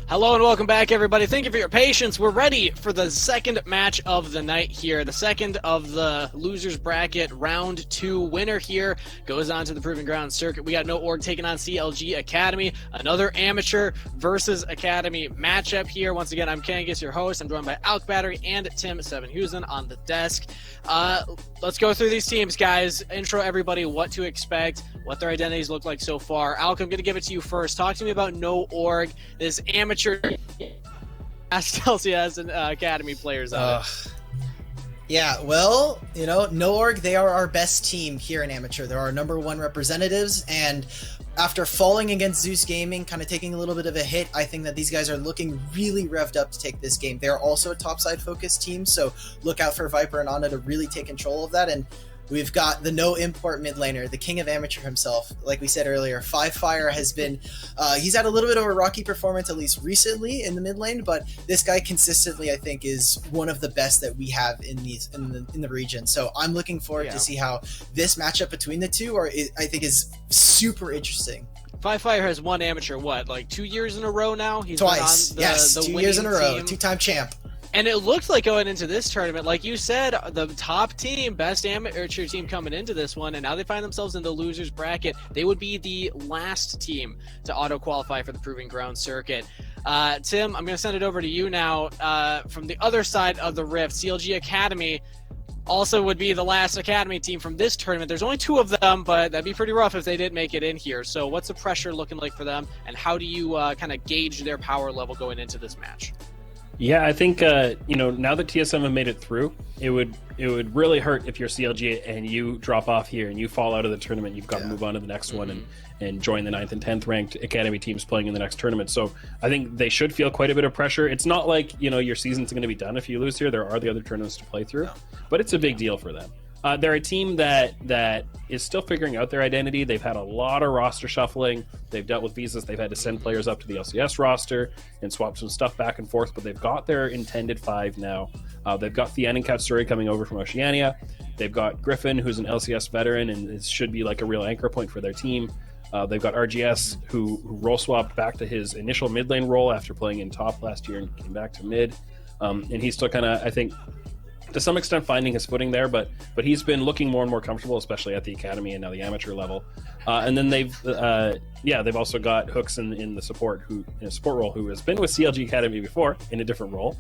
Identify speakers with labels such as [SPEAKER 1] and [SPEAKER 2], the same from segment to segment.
[SPEAKER 1] Hello and welcome back, everybody. Thank you for your patience. We're ready for the second match of the night here. The second of the losers bracket round 2 winner here goes on to the Proving Ground circuit. We got No Org taking on CLG Academy, another amateur versus academy matchup here. Once again, I'm Kangas, your host. I'm joined by Alk Battery and Tim Sevenhusen on the desk. Let's go through these teams, guys. Intro everybody what to expect, what their identities look like so far. Alk, I'm going to give it to you first. Talk to me about No Org, this amateur LCS and academy players on it.
[SPEAKER 2] Yeah, well, No Org, they are our best team here in amateur. They're our #1 representatives, and after falling against Zeus Gaming, kind of taking a little bit of a hit, I think that these guys are looking really revved up to take this game. They're also a topside focused team, so look out for Viper and Anna to really take control of that. And we've got the no import mid laner, the king of amateur himself. Like we said earlier, Fire has been, he's had a little bit of a rocky performance, at least recently in the mid lane, but this guy consistently, I think, is one of the best that we have in the region. So I'm looking forward to see how this matchup between the two I think is super interesting.
[SPEAKER 1] Fire has won amateur, like 2 years in a row now? He's
[SPEAKER 2] Twice,
[SPEAKER 1] been on the
[SPEAKER 2] 2 years in a row,
[SPEAKER 1] team.
[SPEAKER 2] 2-time champ.
[SPEAKER 1] And it looked like going into this tournament, like you said, the top team, best amateur team coming into this one, and now they find themselves in the losers bracket. They would be the last team to auto-qualify for the Proving Ground circuit. Tim, I'm going to send it over to you now. From the other side of the rift, CLG Academy also would be the last academy team from this tournament. There's only 2 of them, but that'd be pretty rough if they didn't make it in here. So what's the pressure looking like for them, and how do you kind of gauge their power level going into this match?
[SPEAKER 3] Yeah, I think now that TSM have made it through, it would really hurt if you're CLG and you drop off here and you fall out of the tournament. You've got to move on to the next one and join the 9th and 10th ranked academy teams playing in the next tournament. So I think they should feel quite a bit of pressure. It's not like your season's going to be done if you lose here. There are the other tournaments to play through, but it's a big deal for them. They're a team that is still figuring out their identity. They've had a lot of roster shuffling. They've dealt with visas. They've had to send players up to the LCS roster and swap some stuff back and forth, but they've got their intended 5 now. They've got Thien and Katsuri coming over from Oceania. They've got Griffin, who's an LCS veteran, and it should be like a real anchor point for their team. They've got RGS, who role swapped back to his initial mid lane role after playing in top last year and came back to mid. And he's still kind of, I think, to some extent finding his footing there, but he's been looking more and more comfortable, especially at the academy and now the amateur level. And then they've also got Hooks in the support role, who has been with CLG Academy before in a different role,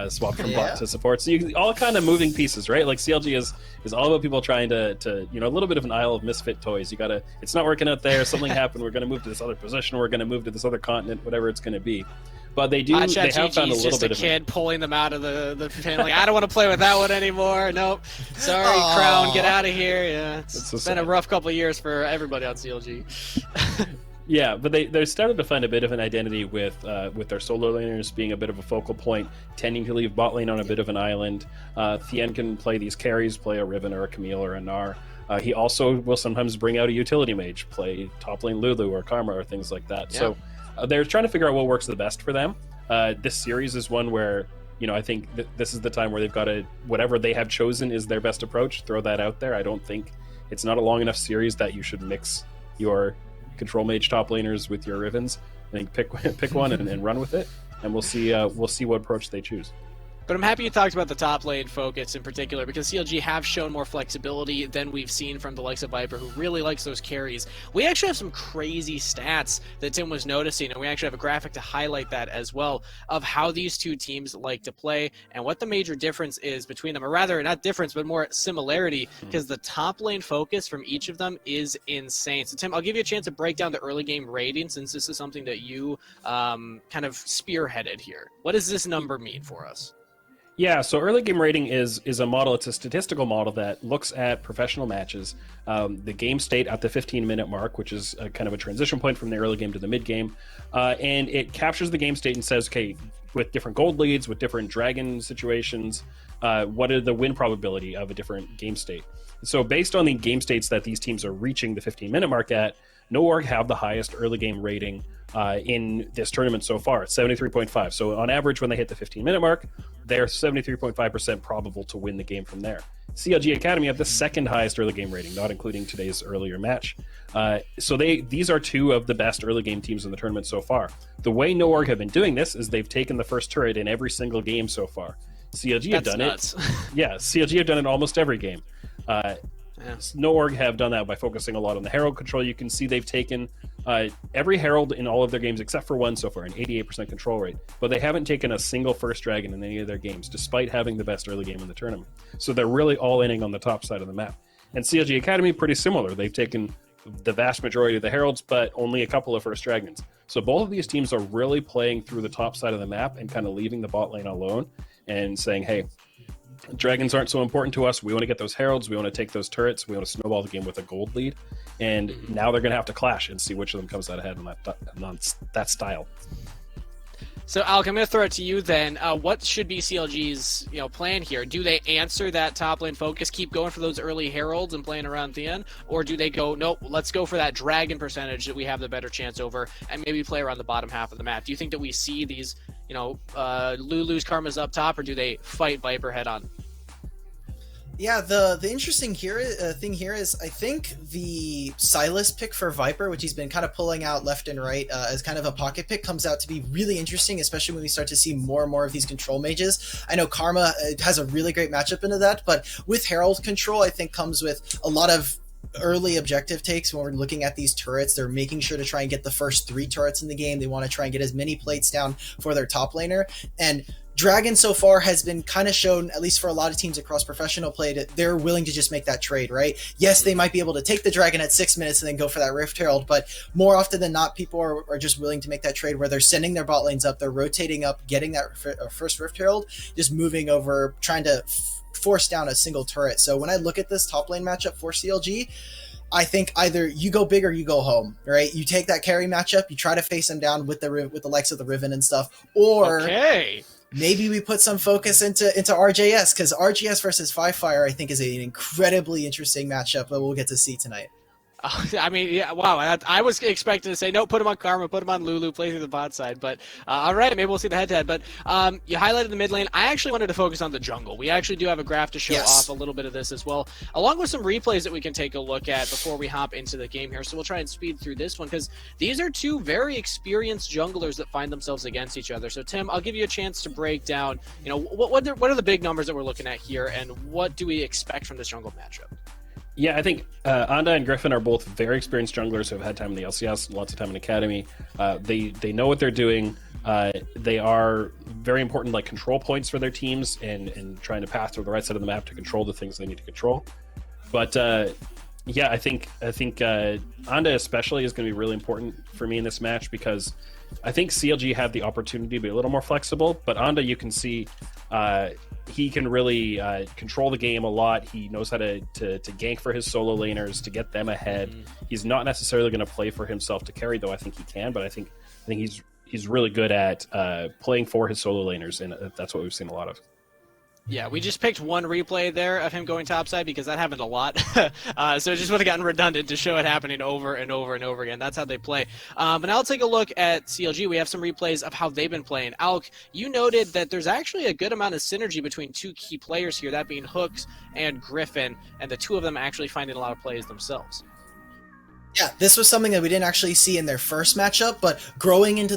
[SPEAKER 3] swapped from bot to support. So you all kind of moving pieces, right? Like CLG is all about people trying to a little bit of an isle of misfit toys. It's not working out there. Something happened. We're going to move to this other position. We're going to move to this other continent, whatever it's going to be. But they have found a little bit of
[SPEAKER 1] kid pulling them out of the pin. Like, I don't want to play with that one anymore. Nope. Sorry, Crown, get out of here. Yeah, it's been a rough couple of years for everybody on CLG.
[SPEAKER 3] Yeah, but they started to find a bit of an identity with their solo laners being a bit of a focal point, tending to leave bot lane on a bit of an island. Thien can play these carries, play a Riven or a Camille or a Gnar. He also will sometimes bring out a utility mage, play top lane Lulu or Karma or things like that. Yeah. So they're trying to figure out what works the best for them. This series is one where, I think this is the time where they've got to, whatever they have chosen is their best approach, throw that out there. I don't think it's not a long enough series that you should mix your control mage top laners with your Rivens. I think pick one and run with it, and we'll see what approach they choose.
[SPEAKER 1] But I'm happy you talked about the top lane focus in particular, because CLG have shown more flexibility than we've seen from the likes of Viper, who really likes those carries. We actually have some crazy stats that Tim was noticing, and we actually have a graphic to highlight that as well, of how these two teams like to play and what the major difference is between them, or rather not difference, but more similarity, because the top lane focus from each of them is insane. So Tim, I'll give you a chance to break down the early game rating, since this is something that you kind of spearheaded here. What does this number mean for us?
[SPEAKER 3] Yeah, so early game rating is a model. It's a statistical model that looks at professional matches, the game state at the 15-minute mark, which is kind of a transition point from the early game to the mid game, and it captures the game state and says, okay, with different gold leads, with different dragon situations, what are the win probability of a different game state? So based on the game states that these teams are reaching the 15-minute mark at, No Org have the highest early game rating in this tournament so far. It's 73.5. So on average, when they hit the 15-minute mark, they're 73.5% probable to win the game from there. CLG Academy have the second highest early game rating, not including today's earlier match. So these are two of the best early game teams in the tournament so far. The way No Org have been doing this is they've taken the first turret in every single game so far. CLG have done
[SPEAKER 1] nuts.
[SPEAKER 3] it. Yeah, CLG have done it almost every game. No Org have done that by focusing a lot on the Herald control. You can see they've taken every Herald in all of their games except for one so far, an 88% control rate. But they haven't taken a single first dragon in any of their games, despite having the best early game in the tournament. So they're really all-inning on the top side of the map. And CLG Academy, pretty similar. They've taken the vast majority of the Heralds, but only a couple of first dragons. So both of these teams are really playing through the top side of the map and kind of leaving the bot lane alone and saying, hey, dragons aren't so important to us. We want to get those heralds. We want to take those turrets. We want to snowball the game with a gold lead. And now they're going to have to clash and see which of them comes out ahead on that style.
[SPEAKER 1] So, Alec, I'm going to throw it to you then. What should be CLG's plan here? Do they answer that top lane focus, keep going for those early heralds and playing around the end? Or do they go, nope, let's go for that dragon percentage that we have the better chance over and maybe play around the bottom half of the map? Do you think that we see these, Lulu's Karmas up top, or do they fight Viper head on?
[SPEAKER 2] Yeah, the interesting thing here is I think the Silas pick for Viper, which he's been kind of pulling out left and right as kind of a pocket pick, comes out to be really interesting, especially when we start to see more and more of these control mages. I know Karma has a really great matchup into that, but with Herald control, I think comes with a lot of early objective takes. When we're looking at these turrets, they're making sure to try and get the first 3 turrets in the game. They want to try and get as many plates down for their top laner, and Dragon so far has been kind of shown, at least for a lot of teams across professional play, that they're willing to just make that trade, right? Yes, they might be able to take the Dragon at 6 minutes and then go for that Rift Herald, but more often than not, people are just willing to make that trade where they're sending their bot lanes up, they're rotating up, getting that first Rift Herald, just moving over, trying to force down a single turret. So when I look at this top lane matchup for CLG, I think either you go big or you go home, right? You take that carry matchup, you try to face them down with the likes of the Riven and stuff, or maybe we put some focus into RJS, because RGS versus Five Fire, I think, is an incredibly interesting matchup that we'll get to see tonight.
[SPEAKER 1] I mean, yeah, wow. I was expecting to say, no, put him on Karma, put him on Lulu, play through the bot side. But, all right, maybe we'll see the head-to-head. But you highlighted the mid lane. I actually wanted to focus on the jungle. We actually do have a graph to show off a little bit of this as well, along with some replays that we can take a look at before we hop into the game here. So we'll try and speed through this one, because these are two very experienced junglers that find themselves against each other. So, Tim, I'll give you a chance to break down, what are the big numbers that we're looking at here, and what do we expect from this jungle matchup?
[SPEAKER 3] Yeah, I think Anda and Griffin are both very experienced junglers who have had time in the LCS, lots of time in Academy. They know what they're doing. They are very important control points for their teams and trying to pass through the right side of the map to control the things they need to control. But yeah, I think Anda especially is going to be really important for me in this match, because I think CLG had the opportunity to be a little more flexible, but Anda, you can see he can really control the game a lot. He knows how to gank for his solo laners, to get them ahead. He's not necessarily going to play for himself to carry, though I think he can, but I think he's really good at playing for his solo laners, and that's what we've seen a lot of.
[SPEAKER 1] Yeah, we just picked one replay there of him going topside because that happened a lot. So it just would have gotten redundant to show it happening over and over and over again. That's how they play. But now let's take a look at CLG. We have some replays of how they've been playing. Alec, you noted that there's actually a good amount of synergy between two key players here, that being Hooks and Griffin, and the two of them actually finding a lot of plays themselves.
[SPEAKER 2] Yeah, this was something that we didn't actually see in their first matchup, but growing into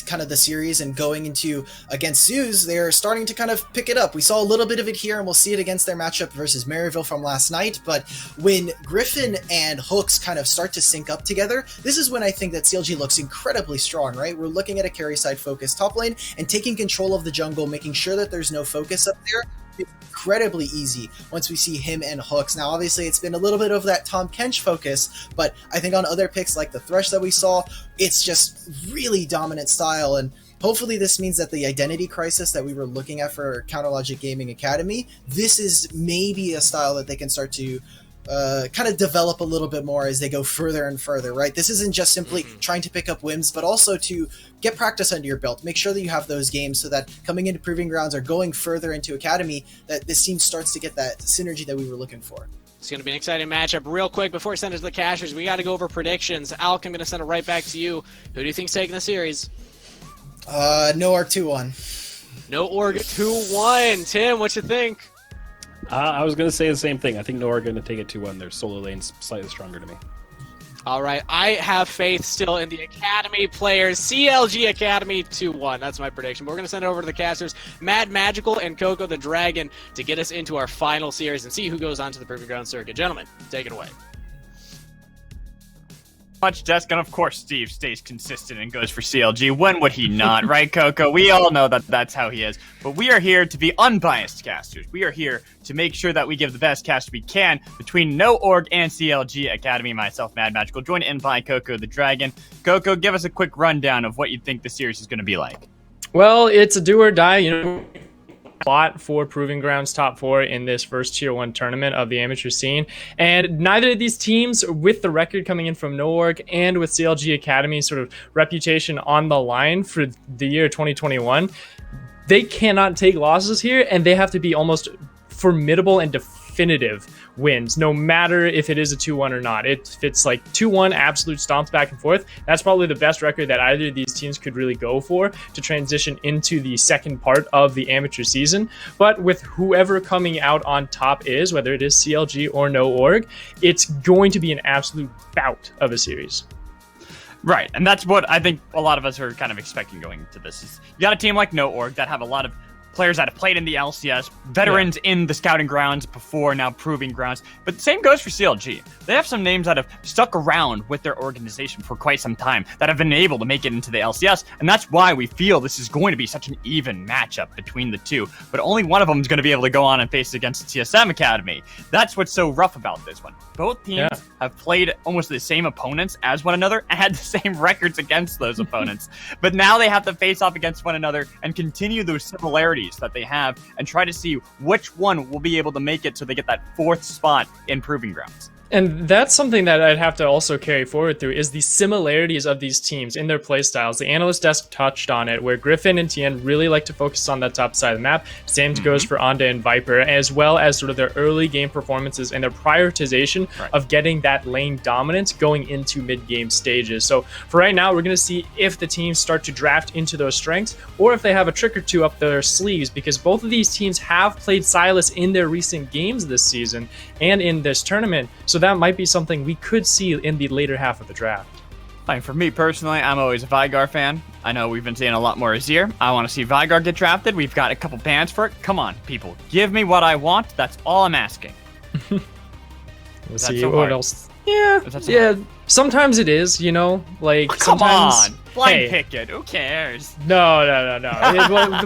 [SPEAKER 2] kind of the series and going into against Zeus, they're starting to kind of pick it up. We saw a little bit of it here, and we'll see it against their matchup versus Maryville from last night, but when Griffin and Hooks kind of start to sync up together, this is when I think that CLG looks incredibly strong, right? We're looking at a carry side focused top lane and taking control of the jungle, making sure that there's no focus up there. Incredibly easy once we see him and Hooks. Now, obviously, it's been a little bit of that Tom Kench focus, but I think on other picks like the Thresh that we saw, it's just really dominant style, and hopefully this means that the identity crisis that we were looking at for Counterlogic Gaming Academy, this is maybe a style that they can start to kind of develop a little bit more as they go further and further, right? This isn't just simply trying to pick up wins, but also to get practice under your belt. Make sure that you have those games so that coming into Proving Grounds or going further into Academy, that this team starts to get that synergy that we were looking for.
[SPEAKER 1] It's going to be an exciting matchup. Real quick, before we send it to the cashers, we got to go over predictions. Alec, I'm going to send it right back to you. Who do you think's taking the series?
[SPEAKER 2] No Org 2-1.
[SPEAKER 1] No Org 2-1. Tim, what you think?
[SPEAKER 3] I was going to say the same thing. I think No are going to take it 2-1. Their solo lane's slightly stronger to me.
[SPEAKER 1] All right, I have faith still in the Academy players. CLG Academy 2-1. That's my prediction. But we're going to send it over to the casters, Mad Magical and Coco the Dragon, to get us into our final series and see who goes on to the Proving Ground circuit. Gentlemen, take it away.
[SPEAKER 4] Much desk, and of course Steve stays consistent and goes for CLG. When would he not, right, Coco? We all know that that's how he is. But we are here to be unbiased casters. We are here to make sure that we give the best cast we can between No Org and CLG Academy. Myself, Mad Magical, joined in by Coco the Dragon. Coco, give us a quick rundown of what you think the series is going to be like.
[SPEAKER 5] Well, it's a do or die, plot for Proving Grounds top 4 in this first Tier 1 tournament of the amateur scene. And neither of these teams, with the record coming in from No Org and with CLG Academy sort of reputation on the line for the year 2021, they cannot take losses here, and they have to be almost formidable and definitive wins, no matter if it is a 2-1 or not. If it's like 2-1 absolute stomps back and forth, that's probably the best record that either of these teams could really go for to transition into the second part of the amateur season. But with whoever coming out on top is, whether it is CLG or No Org, it's going to be an absolute bout of a series.
[SPEAKER 4] Right, and that's what I think a lot of us are kind of expecting going into this. Is you got a team like No Org that have a lot of players that have played in the LCS, veterans in the scouting grounds before, now Proving Grounds. But the same goes for CLG. They have some names that have stuck around with their organization for quite some time that have been able to make it into the LCS, and that's why we feel this is going to be such an even matchup between the two. But only one of them is going to be able to go on and face against the TSM Academy. That's what's so rough about this one. Both teams have played almost the same opponents as one another and had the same records against those opponents. But now they have to face off against one another and continue those similarities that they have and try to see which one will be able to make it so they get that 4th spot in Proving Grounds.
[SPEAKER 5] And that's something that I'd have to also carry forward through is the similarities of these teams in their play styles. The analyst desk touched on it, where Griffin and Tien really like to focus on that top side of the map. Same goes for Onda and Viper, as well as sort of their early game performances and their prioritization of getting that lane dominance going into mid-game stages. So for right now, we're going to see if the teams start to draft into those strengths or if they have a trick or two up their sleeves, because both of these teams have played Silas in their recent games this season and in this tournament. So that might be something we could see in the later half of the draft.
[SPEAKER 4] Fine. For me personally, I'm always a Vygar fan. I know we've been seeing a lot more Azir. I want to see Vygar get drafted. We've got a couple bans for it. Come on, people. Give me what I want. That's all I'm asking.
[SPEAKER 5] Let's see what else. Yeah. Sometimes it is, like
[SPEAKER 4] come
[SPEAKER 5] sometimes.
[SPEAKER 4] On, blind pick it. Who cares?
[SPEAKER 5] No.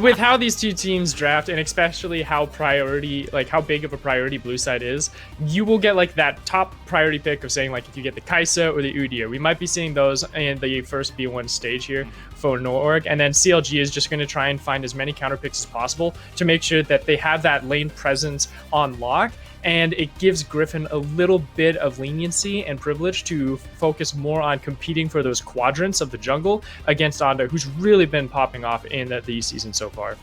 [SPEAKER 5] With how these two teams draft, and especially how big of a priority blue side is, you will get like that top priority pick of saying like if you get the Kai'Sa or the Udyr. We might be seeing those in the first B1 stage here for No Org, and then CLG is just going to try and find as many counter picks as possible to make sure that they have that lane presence on lock. And it gives Griffin a little bit of leniency and privilege to focus more on competing for those quadrants of the jungle against Onda, who's really been popping off in the season so far.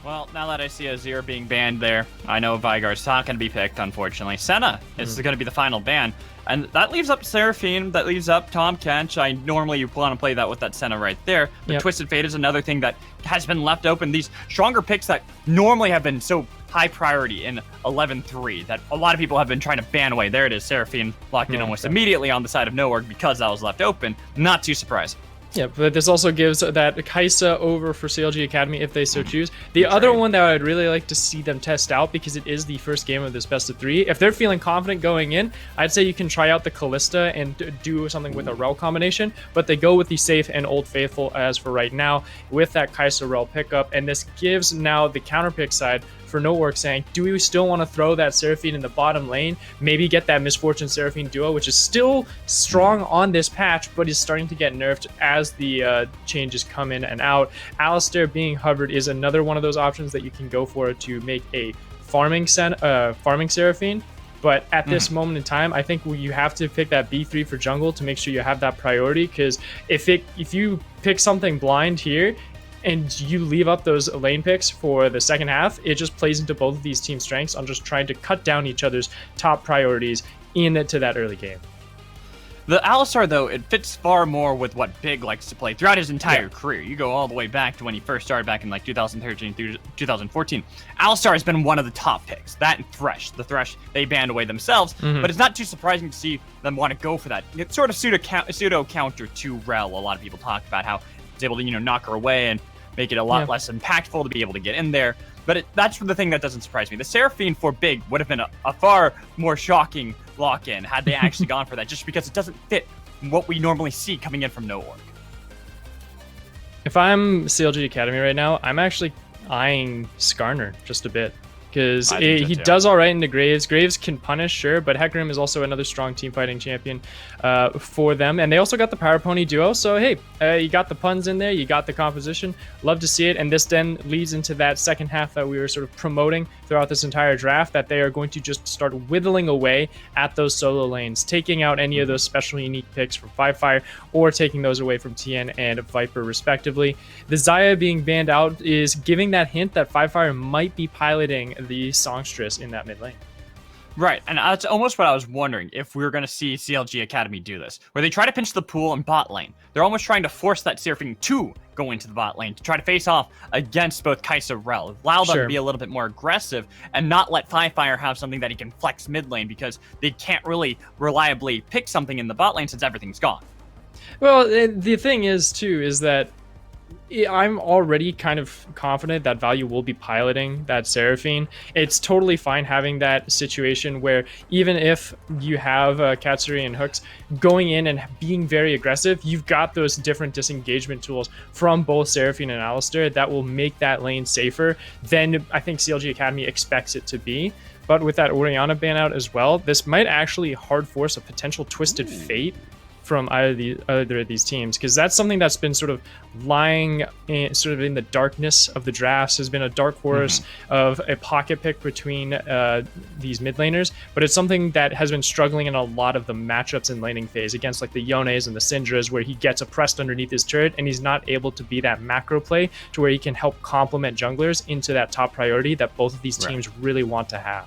[SPEAKER 4] Well, now that I see Azir being banned there, I know Vygar's not going to be picked, unfortunately. Senna is going to be the final ban. And that leaves up Seraphine, that leaves up Tom Kench. I normally want to play that with that Senna right there. But Twisted Fate is another thing that has been left open. These stronger picks that normally have been so high priority in 11-3 that a lot of people have been trying to ban away. There it is, Seraphine locked in almost immediately on the side of No Org because that was left open. Not too surprising.
[SPEAKER 5] Yeah, but this also gives that Kai'Sa over for CLG Academy if they so choose. The other one that I'd really like to see them test out, because it is the first game of this best of 3, if they're feeling confident going in, I'd say you can try out the Callista and do something with a Rel combination, but they go with the safe and Old Faithful as for right now with that Kai'Sa Rel pickup, and this gives now the counter pick side for No Org saying, do we still want to throw that Seraphine in the bottom lane? Maybe get that Misfortune Seraphine duo, which is still strong on this patch, but is starting to get nerfed as the changes come in and out. Alistair being hovered is another one of those options that you can go for to make a farming Seraphine. But at this moment in time, I think you have to pick that B3 for jungle to make sure you have that priority, because if you pick something blind here, and you leave up those lane picks for the second half, it just plays into both of these team strengths on just trying to cut down each other's top priorities into that early game.
[SPEAKER 4] The Alistar, though, it fits far more with what Big likes to play throughout his entire career. You go all the way back to when he first started back in like 2013 through 2014. Alistar has been one of the top picks. That and Thresh. The Thresh, they banned away themselves, but it's not too surprising to see them want to go for that. It's sort of pseudo counter to Rel. A lot of people talk about how it's able to, knock her away and make it a lot less impactful to be able to get in there. But that's the thing that doesn't surprise me. The Seraphine for Big would have been a far more shocking lock-in had they actually gone for that, just because it doesn't fit what we normally see coming in from No Org.
[SPEAKER 5] If I'm CLG Academy right now, I'm actually eyeing Skarner just a bit. Because he does all right into Graves. Graves can punish, sure, but Hecarim is also another strong team fighting champion for them. And they also got the Power Pony duo, so hey, you got the puns in there, you got the composition. Love to see it, and this then leads into that second half that we were sort of promoting throughout this entire draft, that they are going to just start whittling away at those solo lanes, taking out any of those special unique picks from Firefire, or taking those away from TN and Viper, respectively. The Xayah being banned out is giving that hint that Firefire might be piloting the songstress in that mid lane.
[SPEAKER 4] Right, and that's almost what I was wondering, if we were going to see CLG Academy do this, where they try to pinch the pool in bot lane. They're almost trying to force that Seraphine to go into the bot lane, to try to face off against both Kai'Sa and Rel. Allow them to be a little bit more aggressive, and not let Firefire have something that he can flex mid lane, because they can't really reliably pick something in the bot lane since everything's gone.
[SPEAKER 5] Well, the thing is, too, is that I'm already kind of confident that Value will be piloting that Seraphine. It's totally fine having that situation where even if you have Katsuri and Hooks going in and being very aggressive, you've got those different disengagement tools from both Seraphine and Alistair that will make that lane safer than I think CLG Academy expects it to be. But with that Orianna ban out as well, this might actually hard force a potential Twisted Fate from either of these teams, because that's something that's been sort of lying in the darkness of the drafts, has been a dark horse of a pocket pick between these mid laners, but it's something that has been struggling in a lot of the matchups in laning phase against like the Yones and the Syndras, where he gets oppressed underneath his turret and he's not able to be that macro play to where he can help complement junglers into that top priority that both of these teams really want to have.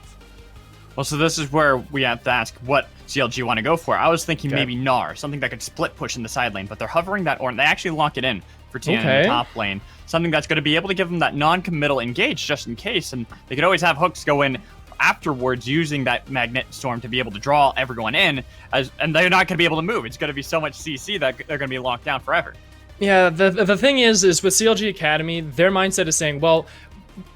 [SPEAKER 4] Well, so this is where we have to ask what CLG want to go for. I was thinking maybe Gnar, something that could split push in the side lane, but they're hovering that Ornn. They actually lock it in for TN in the top lane. Something that's going to be able to give them that non-committal engage just in case, and they could always have Hooks go in afterwards using that Magnet Storm to be able to draw everyone in, and they're not going to be able to move. It's going to be so much CC that they're going to be locked down forever.
[SPEAKER 5] Yeah, the thing is with CLG Academy, their mindset is saying, well,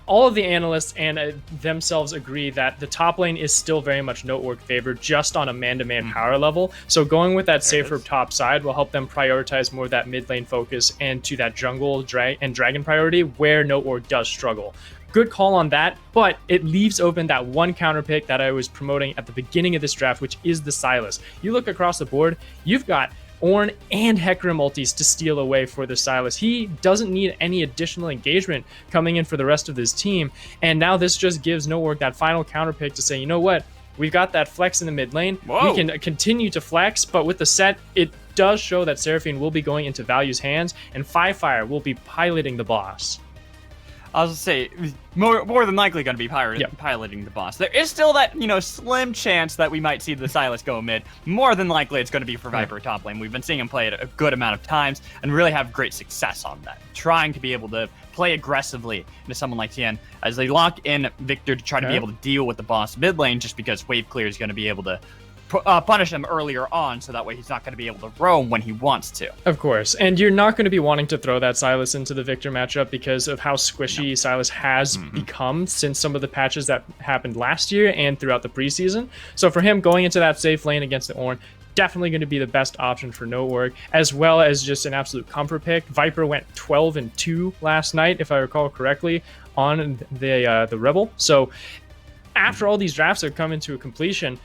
[SPEAKER 5] all of the analysts and themselves agree that the top lane is still very much No Org favored just on a man-to-man power level. So going with that safer top side will help them prioritize more of that mid lane focus and to that jungle and dragon priority where No Org does struggle. Good call on that, but it leaves open that one counter pick that I was promoting at the beginning of this draft, which is the Sylas. You look across the board, you've got Ornn and Hecarim ultis to steal away for the Sylas. He doesn't need any additional engagement coming in for the rest of his team, and now this just gives No Org that final counter pick to say, you know what, we've got that flex in the mid lane. We can continue to flex, but with the set, it does show that Seraphine will be going into Value's hands, and Firefire will be piloting the boss.
[SPEAKER 4] I was going to say, more than likely going to be piloting the boss. There is still that, slim chance that we might see the Sylas go mid. More than likely, it's going to be for Viper top lane. We've been seeing him play it a good amount of times and really have great success on that. Trying to be able to play aggressively into someone like Tien as they lock in Victor to try to be able to deal with the boss mid lane, just because wave clear is going to be able to punish him earlier on, so that way he's not going to be able to roam when he wants to.
[SPEAKER 5] Of course, and you're not going to be wanting to throw that Sylas into the Victor matchup because of how squishy Sylas has become since some of the patches that happened last year and throughout the preseason. So for him, going into that safe lane against the Ornn, definitely going to be the best option for No Org, as well as just an absolute comfort pick. Viper went 12-2 last night, if I recall correctly, on the Rebel. So after all these drafts have come into a completion,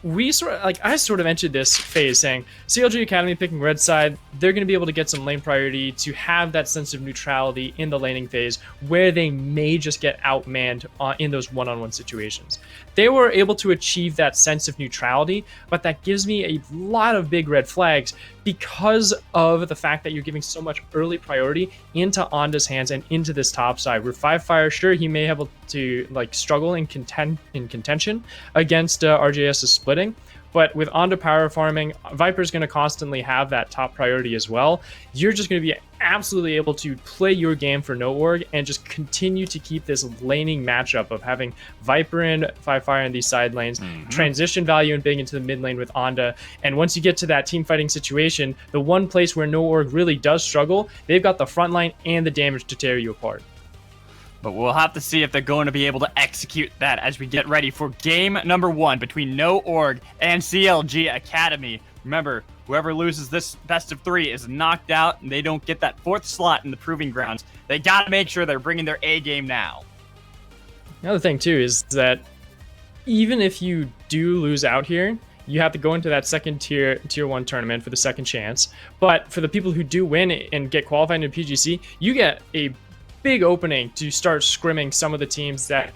[SPEAKER 5] I sort of entered this phase saying CLG Academy picking red side, they're going to be able to get some lane priority to have that sense of neutrality in the laning phase where they may just get outmanned in those one-on-one situations. They were able to achieve that sense of neutrality, but that gives me a lot of big red flags because of the fact that you're giving so much early priority into Onda's hands and into this top side. Where Firefire, sure, he may have to struggle in contention against RJS's splitting, But with onto power farming, Viper's going to constantly have that top priority as well. You're just going to be absolutely able to play your game for No Org and just continue to keep this laning matchup of having Viper and Fire in these side lanes, transition value and big into the mid lane with Onda. And once you get to that team fighting situation, the one place where No Org really does struggle, they've got the front line and the damage to tear you apart.
[SPEAKER 4] But we'll have to see if they're going to be able to execute that as we get ready for game number 1 between No Org and CLG Academy. Remember, whoever loses this best of 3 is knocked out, and they don't get that 4th slot in the Proving Grounds. They got to make sure they're bringing their A game now.
[SPEAKER 5] The other thing, too, is that even if you do lose out here, you have to go into that second tier 1 tournament for the second chance. But for the people who do win and get qualified into PGC, you get a big opening to start scrimming some of the teams that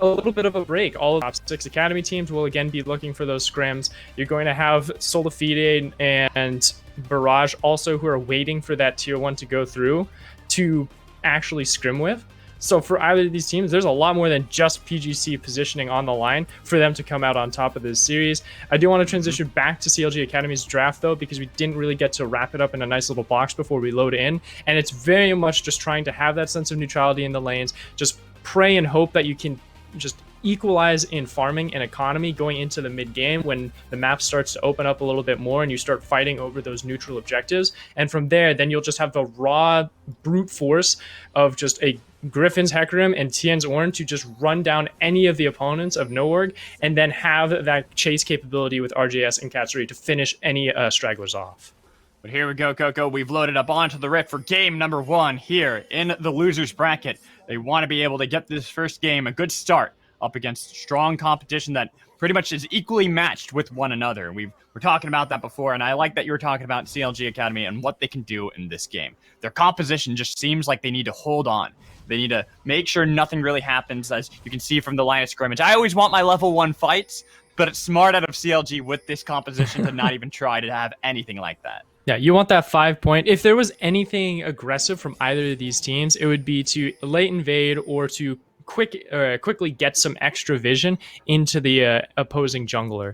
[SPEAKER 5] a little bit of a break. All of the top 6 academy teams will again be looking for those scrims. You're going to have Solafide and Barrage also who are waiting for that tier 1 to go through to actually scrim with. So for either of these teams, there's a lot more than just PGC positioning on the line for them to come out on top of this series. I do want to transition back to CLG Academy's draft, though, because we didn't really get to wrap it up in a nice little box before we load in. And it's very much just trying to have that sense of neutrality in the lanes, just pray and hope that you can just equalize in farming and economy going into the mid game when the map starts to open up a little bit more and you start fighting over those neutral objectives. And from there, then you'll just have the raw brute force of just a Griffin's Hecarim and Tien's Ornn to just run down any of the opponents of No Org and then have that chase capability with RJS and Katsuri to finish any stragglers off.
[SPEAKER 4] But here we go, Coco. We've loaded up onto the Rift for game number 1 here in the losers bracket. They want to be able to get this first game a good start up against strong competition that pretty much is equally matched with one another. We were talking about that before, and I like that you were talking about CLG Academy and what they can do in this game. Their composition just seems like they need to hold on. They need to make sure nothing really happens, as you can see from the line of scrimmage. I always want my level 1 fights, but it's smart out of CLG with this composition to not even try to have anything like that.
[SPEAKER 5] Yeah, you want that 5 point. If there was anything aggressive from either of these teams, it would be to late invade or to quickly get some extra vision into the opposing jungler.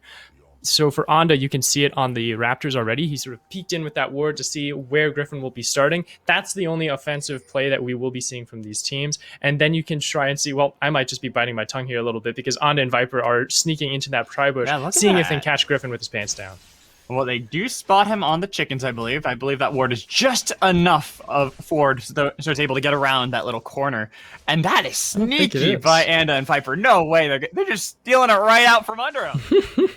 [SPEAKER 5] So for Onda, you can see it on the Raptors already. He sort of peeked in with that ward to see where Griffin will be starting. That's the only offensive play that we will be seeing from these teams. And then you can try and see, well, I might just be biting my tongue here a little bit because Onda and Viper are sneaking into that tri-bush, seeing if they can catch Griffin with his pants down.
[SPEAKER 4] Well, they do spot him on the chickens, I believe. I believe that ward is just enough of forward so it's able to get around that little corner. And that is sneaky by Anda and Viper. No way. They're just stealing it right out from under him.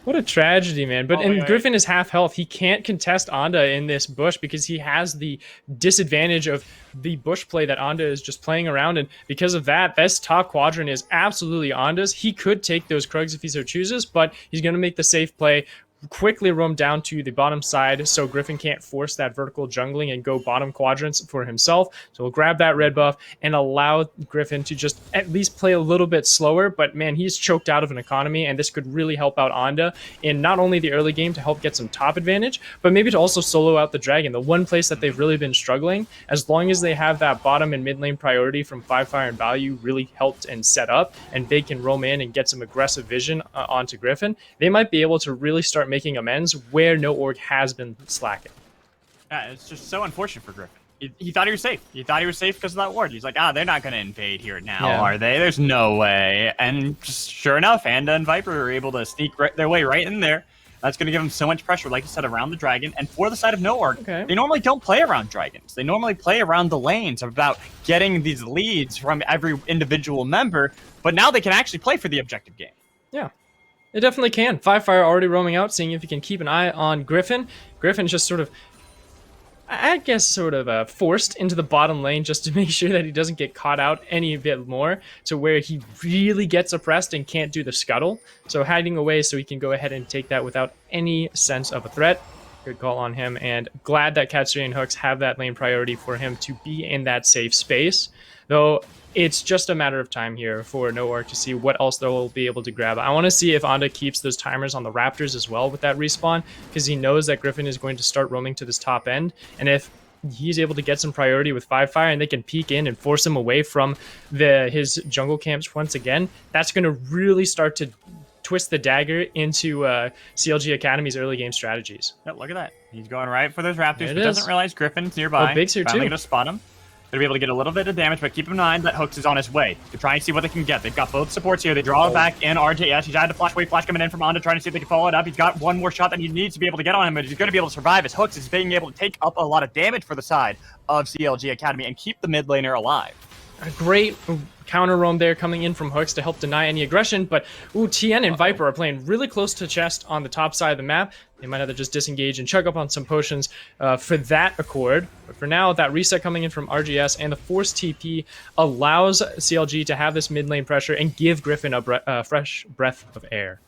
[SPEAKER 5] What a tragedy, man. But Griffin is half health. He can't contest Onda in this bush because he has the disadvantage of the bush play that Onda is just playing around. And because of that, this top quadrant is absolutely Onda's. He could take those Krugs if he so chooses, but he's going to make the safe play, quickly roam down to the bottom side so Griffin can't force that vertical jungling and go bottom quadrants for himself. So we'll grab that red buff and allow Griffin to just at least play a little bit slower, but man, he's choked out of an economy, and this could really help out Onda in not only the early game to help get some top advantage, but maybe to also solo out the dragon, the one place that they've really been struggling. As long as they have that bottom and mid lane priority from Fire and Value really helped and set up, and they can roam in and get some aggressive vision onto Griffin, they might be able to really start making amends where No Org has been slacking.
[SPEAKER 4] Yeah, it's just so unfortunate for Griffin. He thought he was safe. He thought he was safe because of that ward. He's like, they're not going to invade here now, are they? There's no way. And just sure enough, Anda and Viper are able to sneak their way right in there. That's going to give them so much pressure, like you said, around the dragon. And for the side of No Org, they normally don't play around dragons. They normally play around the lanes, about getting these leads from every individual member. But now they can actually play for the objective game.
[SPEAKER 5] Yeah. It definitely can. Fire already roaming out, seeing if he can keep an eye on Griffin. Griffin's just sort of, I guess, forced into the bottom lane just to make sure that he doesn't get caught out any bit more to where he really gets oppressed and can't do the scuttle. So hiding away so he can go ahead and take that without any sense of a threat. Good call on him, and glad that Katsuri and Hooks have that lane priority for him to be in that safe space. Though it's just a matter of time here for No Org to see what else they'll be able to grab. I want to see if Onda keeps those timers on the Raptors as well with that respawn, because he knows that Griffin is going to start roaming to this top end, and if he's able to get some priority with Fire and they can peek in and force him away from his jungle camps once again, that's going to really start to twist the dagger into CLG Academy's early game strategies.
[SPEAKER 4] Yeah, look at that. He's going right for those Raptors,
[SPEAKER 5] There it
[SPEAKER 4] but doesn't
[SPEAKER 5] is.
[SPEAKER 4] realize Griffin's nearby.
[SPEAKER 5] Oh, Big's here
[SPEAKER 4] Finally
[SPEAKER 5] too.
[SPEAKER 4] gonna spot him. Gonna be able to get a little bit of damage, but keep in mind that Hooks is on his way. They're trying to see what they can get. They've got both supports here. They draw back in RJS. He's had a flash wave flash coming in from Onda, trying to see if they can follow it up. He's got one more shot that he needs to be able to get on him, but he's going to be able to survive as Hooks is being able to take up a lot of damage for the side of CLG Academy and keep the mid laner alive.
[SPEAKER 5] A great counter roam there coming in from Hooks to help deny any aggression, but Tien and Viper are playing really close to chest on the top side of the map. They might have to just disengage and chug up on some potions for that accord. But for now, that reset coming in from RGS and the force TP allows CLG to have this mid lane pressure and give Griffin a fresh breath of air.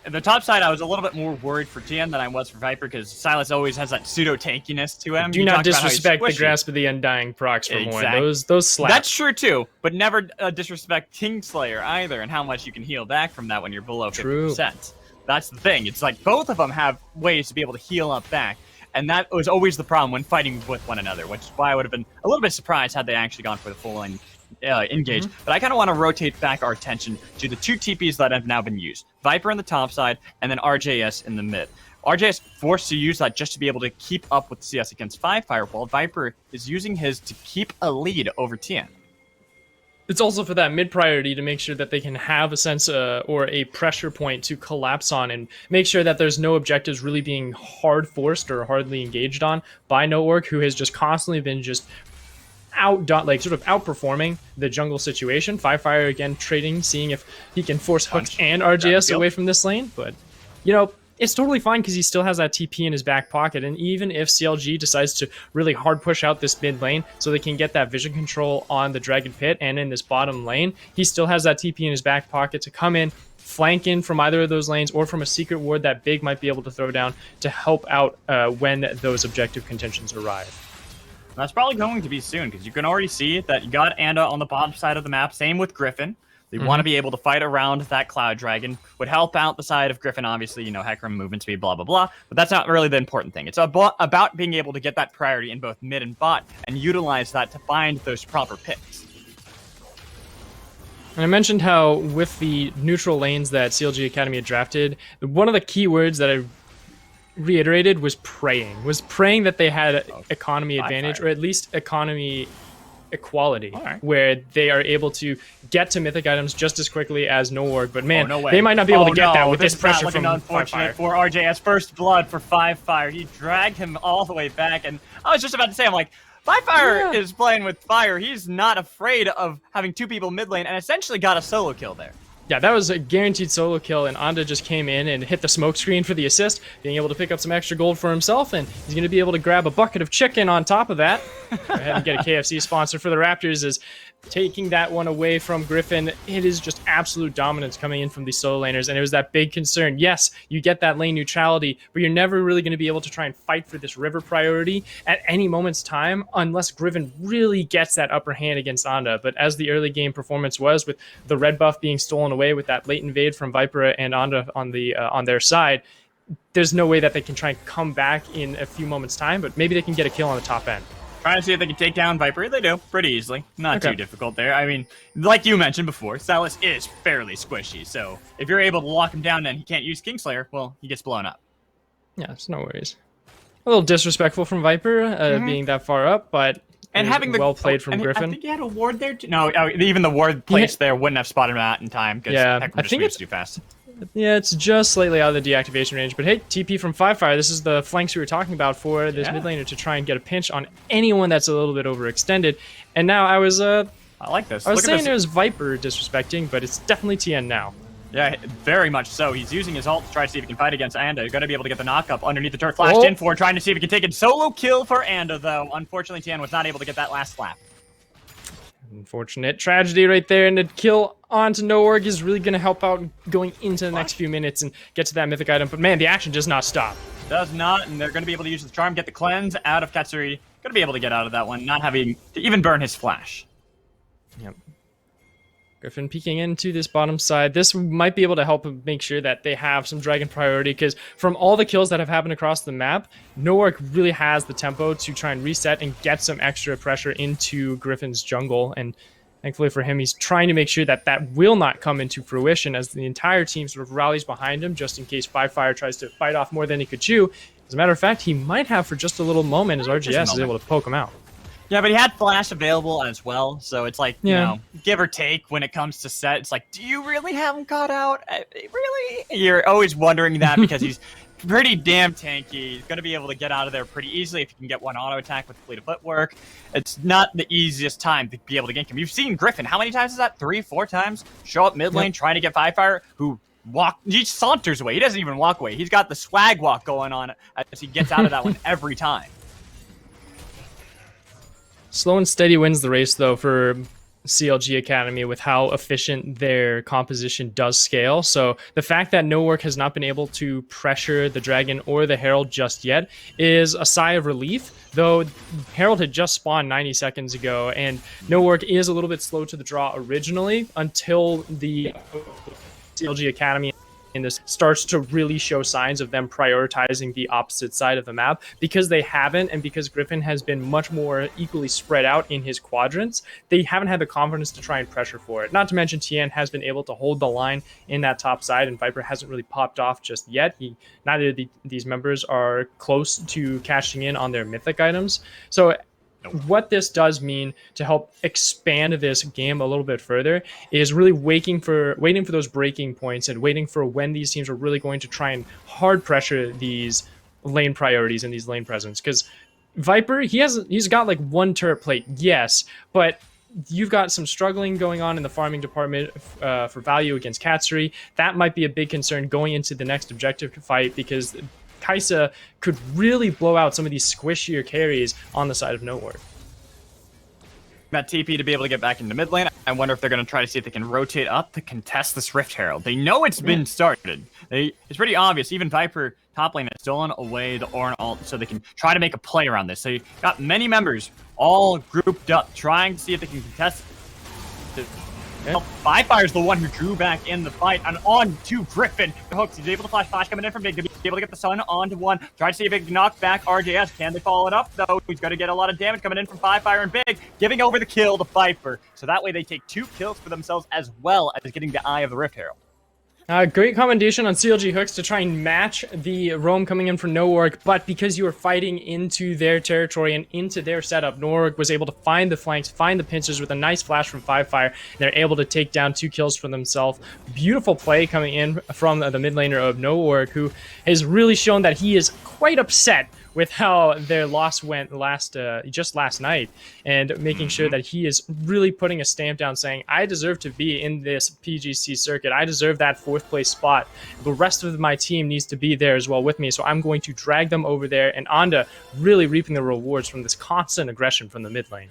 [SPEAKER 4] The top side, I was a little bit more worried for Tien than I was for Viper because Silas always has that pseudo tankiness to him.
[SPEAKER 5] Do
[SPEAKER 4] You
[SPEAKER 5] not
[SPEAKER 4] talked about how he's
[SPEAKER 5] disrespect the
[SPEAKER 4] squishy.
[SPEAKER 5] grasp of the undying procs for more.
[SPEAKER 4] Exactly.
[SPEAKER 5] Those slaps.
[SPEAKER 4] That's true too, but never disrespect Kingslayer either, and how much you can heal back from that when you're below 50%. That's the thing. It's like both of them have ways to be able to heal up back, and that was always the problem when fighting with one another, which is why I would have been a little bit surprised had they actually gone for the full engage. But I kind of want to rotate back our attention to the two TPs that have now been used. Viper in the top side, and then RJS in the mid. RJS forced to use that just to be able to keep up with CS against 5 Firewall. Viper is using his to keep a lead over Tien.
[SPEAKER 5] It's also for that mid priority to make sure that they can have a sense or a pressure point to collapse on and make sure that there's no objectives really being hard forced or hardly engaged on by No Org, who has just constantly been just sort of outperforming the jungle situation. Fire again trading, seeing if he can force Hooks and RGS away from this lane, but it's totally fine because he still has that TP in his back pocket, and even if CLG decides to really hard push out this mid lane so they can get that vision control on the Dragon Pit and in this bottom lane, he still has that TP in his back pocket to come in, flank in from either of those lanes or from a secret ward that Big might be able to throw down to help out when those objective contentions arrive.
[SPEAKER 4] That's probably going to be soon, because you can already see that you got Anda on the bottom side of the map. Same with Griffin. They want to be able to fight around that Cloud Dragon. Would help out the side of Griffin, obviously, Hecarim, movement speed, blah, blah, blah. But that's not really the important thing. It's about being able to get that priority in both mid and bot and utilize that to find those proper picks.
[SPEAKER 5] And I mentioned how with the neutral lanes that CLG Academy had drafted, one of the key words that I reiterated was praying that they had economy advantage, or at least economy equality, where they are able to get to mythic items just as quickly as No Org, but man, they might not be able to get that with this pressure from
[SPEAKER 4] unfortunate for RJS. First blood for 5Fire. He dragged him all the way back, and I was just about to say, I'm like, 5Fire is playing with fire. He's not afraid of having two people mid lane and essentially got a solo kill there.
[SPEAKER 5] Yeah, that was a guaranteed solo kill, and Onda just came in and hit the smoke screen for the assist, being able to pick up some extra gold for himself, and he's going to be able to grab a bucket of chicken on top of that. Go ahead and get a KFC sponsor for the Raptors, is taking that one away from Griffin. It is just absolute dominance coming in from these solo laners, and it was that big concern. Yes, you get that lane neutrality, but you're never really going to be able to try and fight for this river priority at any moment's time unless Griffin really gets that upper hand against Onda. But as the early game performance was, with the red buff being stolen away with that late invade from Viper and Onda on their side, there's no way that they can try and come back in a few moments' time, but maybe they can get a kill on the top end.
[SPEAKER 4] Trying to see if they can take down Viper. They do, pretty easily. Not too difficult there. I mean, like you mentioned before, Silas is fairly squishy, so if you're able to lock him down and he can't use Kingslayer, well, he gets blown up.
[SPEAKER 5] Yeah, it's no worries. A little disrespectful from Viper being that far up, but
[SPEAKER 4] and having the
[SPEAKER 5] well played from Griffin.
[SPEAKER 4] I think he had a ward there too. No, even the ward placed there wouldn't have spotted him out in time because Hecarim just moves too fast.
[SPEAKER 5] Yeah, it's just slightly out of the deactivation range. But hey, TP from 5Fire. This is the flanks we were talking about for this mid laner to try and get a pinch on anyone that's a little bit overextended. And now I
[SPEAKER 4] like this.
[SPEAKER 5] I was saying it was Viper disrespecting, but it's definitely Tien now.
[SPEAKER 4] Yeah, very much so. He's using his ult to try to see if he can fight against Anda. He's going to be able to get the knock-up underneath the turret. Flashed in for, trying to see if he can take it. Solo kill for Anda, though. Unfortunately, Tien was not able to get that last slap.
[SPEAKER 5] Unfortunate tragedy right there, and the kill onto No Org is really going to help out going into the next few minutes and get to that mythic item. But man, the action does not stop.
[SPEAKER 4] Does not, and they're going to be able to use the charm, get the cleanse out of Katsuri. Going to be able to get out of that one, not having to even burn his flash.
[SPEAKER 5] Yep. Griffin peeking into this bottom side. This might be able to help make sure that they have some dragon priority, because from all the kills that have happened across the map, No Org really has the tempo to try and reset and get some extra pressure into Griffin's jungle. And Thankfully for him, he's trying to make sure that that will not come into fruition as the entire team sort of rallies behind him just in case Fire tries to fight off more than he could chew. As a matter of fact, he might have for just a little moment as RGS is able to poke him out.
[SPEAKER 4] Yeah, but he had Flash available as well, so it's like, you know, give or take when it comes to set. It's like, do you really have him caught out? Really? You're always wondering that because he's pretty damn tanky. He's going to be able to get out of there pretty easily if you can get one auto attack with fleet of footwork. It's not the easiest time to be able to gank him. You've seen Griffin. How many times is that? 3, 4 times? Show up mid lane trying to get Fire, who he saunters away. He doesn't even walk away. He's got the swag walk going on as he gets out of that one every time.
[SPEAKER 5] Slow and steady wins the race, though, for CLG Academy with how efficient their composition does scale. So the fact that No Org has not been able to pressure the Dragon or the Herald just yet is a sigh of relief, though Herald had just spawned 90 seconds ago, and No Org is a little bit slow to the draw originally until the CLG Academy and this starts to really show signs of them prioritizing the opposite side of the map. Because they haven't, and because Griffin has been much more equally spread out in his quadrants, they haven't had the confidence to try and pressure for it. Not to mention Tien has been able to hold the line in that top side, and Viper hasn't really popped off just yet. Neither of these members are close to cashing in on their mythic items. So what this does mean to help expand this game a little bit further is really waiting for those breaking points and waiting for when these teams are really going to try and hard pressure these lane priorities and these lane presence. Because Viper, he's got like one turret plate, yes, but you've got some struggling going on in the farming department for value against Katsuri. That might be a big concern going into the next objective fight, because Kai'Sa could really blow out some of these squishier carries on the side of No Org.
[SPEAKER 4] That TP to be able to get back into mid lane. I wonder if they're going to try to see if they can rotate up to contest this Rift Herald. They know it's been started. It's pretty obvious. Even Viper top lane has stolen away the Ornn ult, so they can try to make a play around this. So you've got many members all grouped up trying to see if they can contest it. Fire's the one who drew back in the fight, and on to Griffin. The hooks, he's able to flash coming in from Big to be able to get the Sun onto one. Try to see if he can knock back RJS. Can they follow it up, though? He's going to get a lot of damage coming in from Fire and Big, giving over the kill to Viper. So that way they take 2 kills for themselves, as well as getting the Eye of the Rift Herald.
[SPEAKER 5] Great commendation on CLG Hooks to try and match the roam coming in from No Org, but because you were fighting into their territory and into their setup, No Org was able to find the flanks, find the pincers with a nice flash from Fire, and they're able to take down 2 kills for themselves. Beautiful play coming in from the mid laner of No Org, who has really shown that he is quite upset with how their loss went just last night, and making sure that he is really putting a stamp down saying, I deserve to be in this PGC circuit. I deserve that 4th place spot. The rest of my team needs to be there as well with me, so I'm going to drag them over there, and Anda really reaping the rewards from this constant aggression from the mid lane.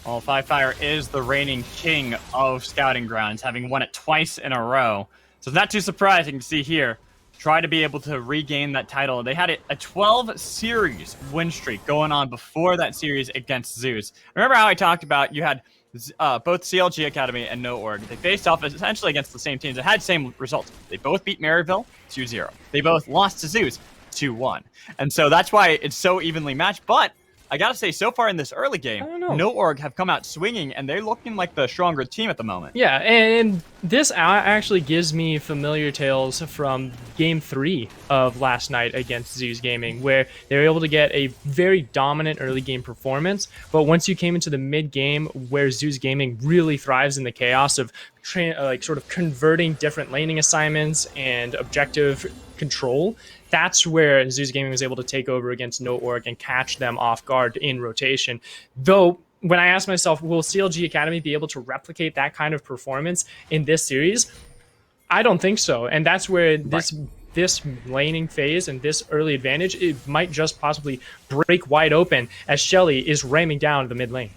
[SPEAKER 4] Well, Fire is the reigning king of Scouting Grounds, having won it twice in a row. So it's not too surprising to see here try to be able to regain that title. They had a 12-series win streak going on before that series against Zeus. Remember how I talked about you had both CLG Academy and No Org. They faced off essentially against the same teams that had same results. They both beat Maryville 2-0. They both lost to Zeus 2-1. And so that's why it's so evenly matched. But I gotta say, so far in this early game, No Org have come out swinging, and they're looking like the stronger team at the moment.
[SPEAKER 5] Yeah, and this actually gives me familiar tales from Game 3 of last night against Zeus Gaming, where they were able to get a very dominant early game performance, but once you came into the mid-game, where Zeus Gaming really thrives in the chaos of sort of converting different laning assignments and objective control, that's where Zeus Gaming was able to take over against No Org and catch them off guard in rotation. Though, when I asked myself, will CLG Academy be able to replicate that kind of performance in this series? I don't think so. And that's where this laning phase and this early advantage, it might just possibly break wide open as Shelly is ramming down the mid lane.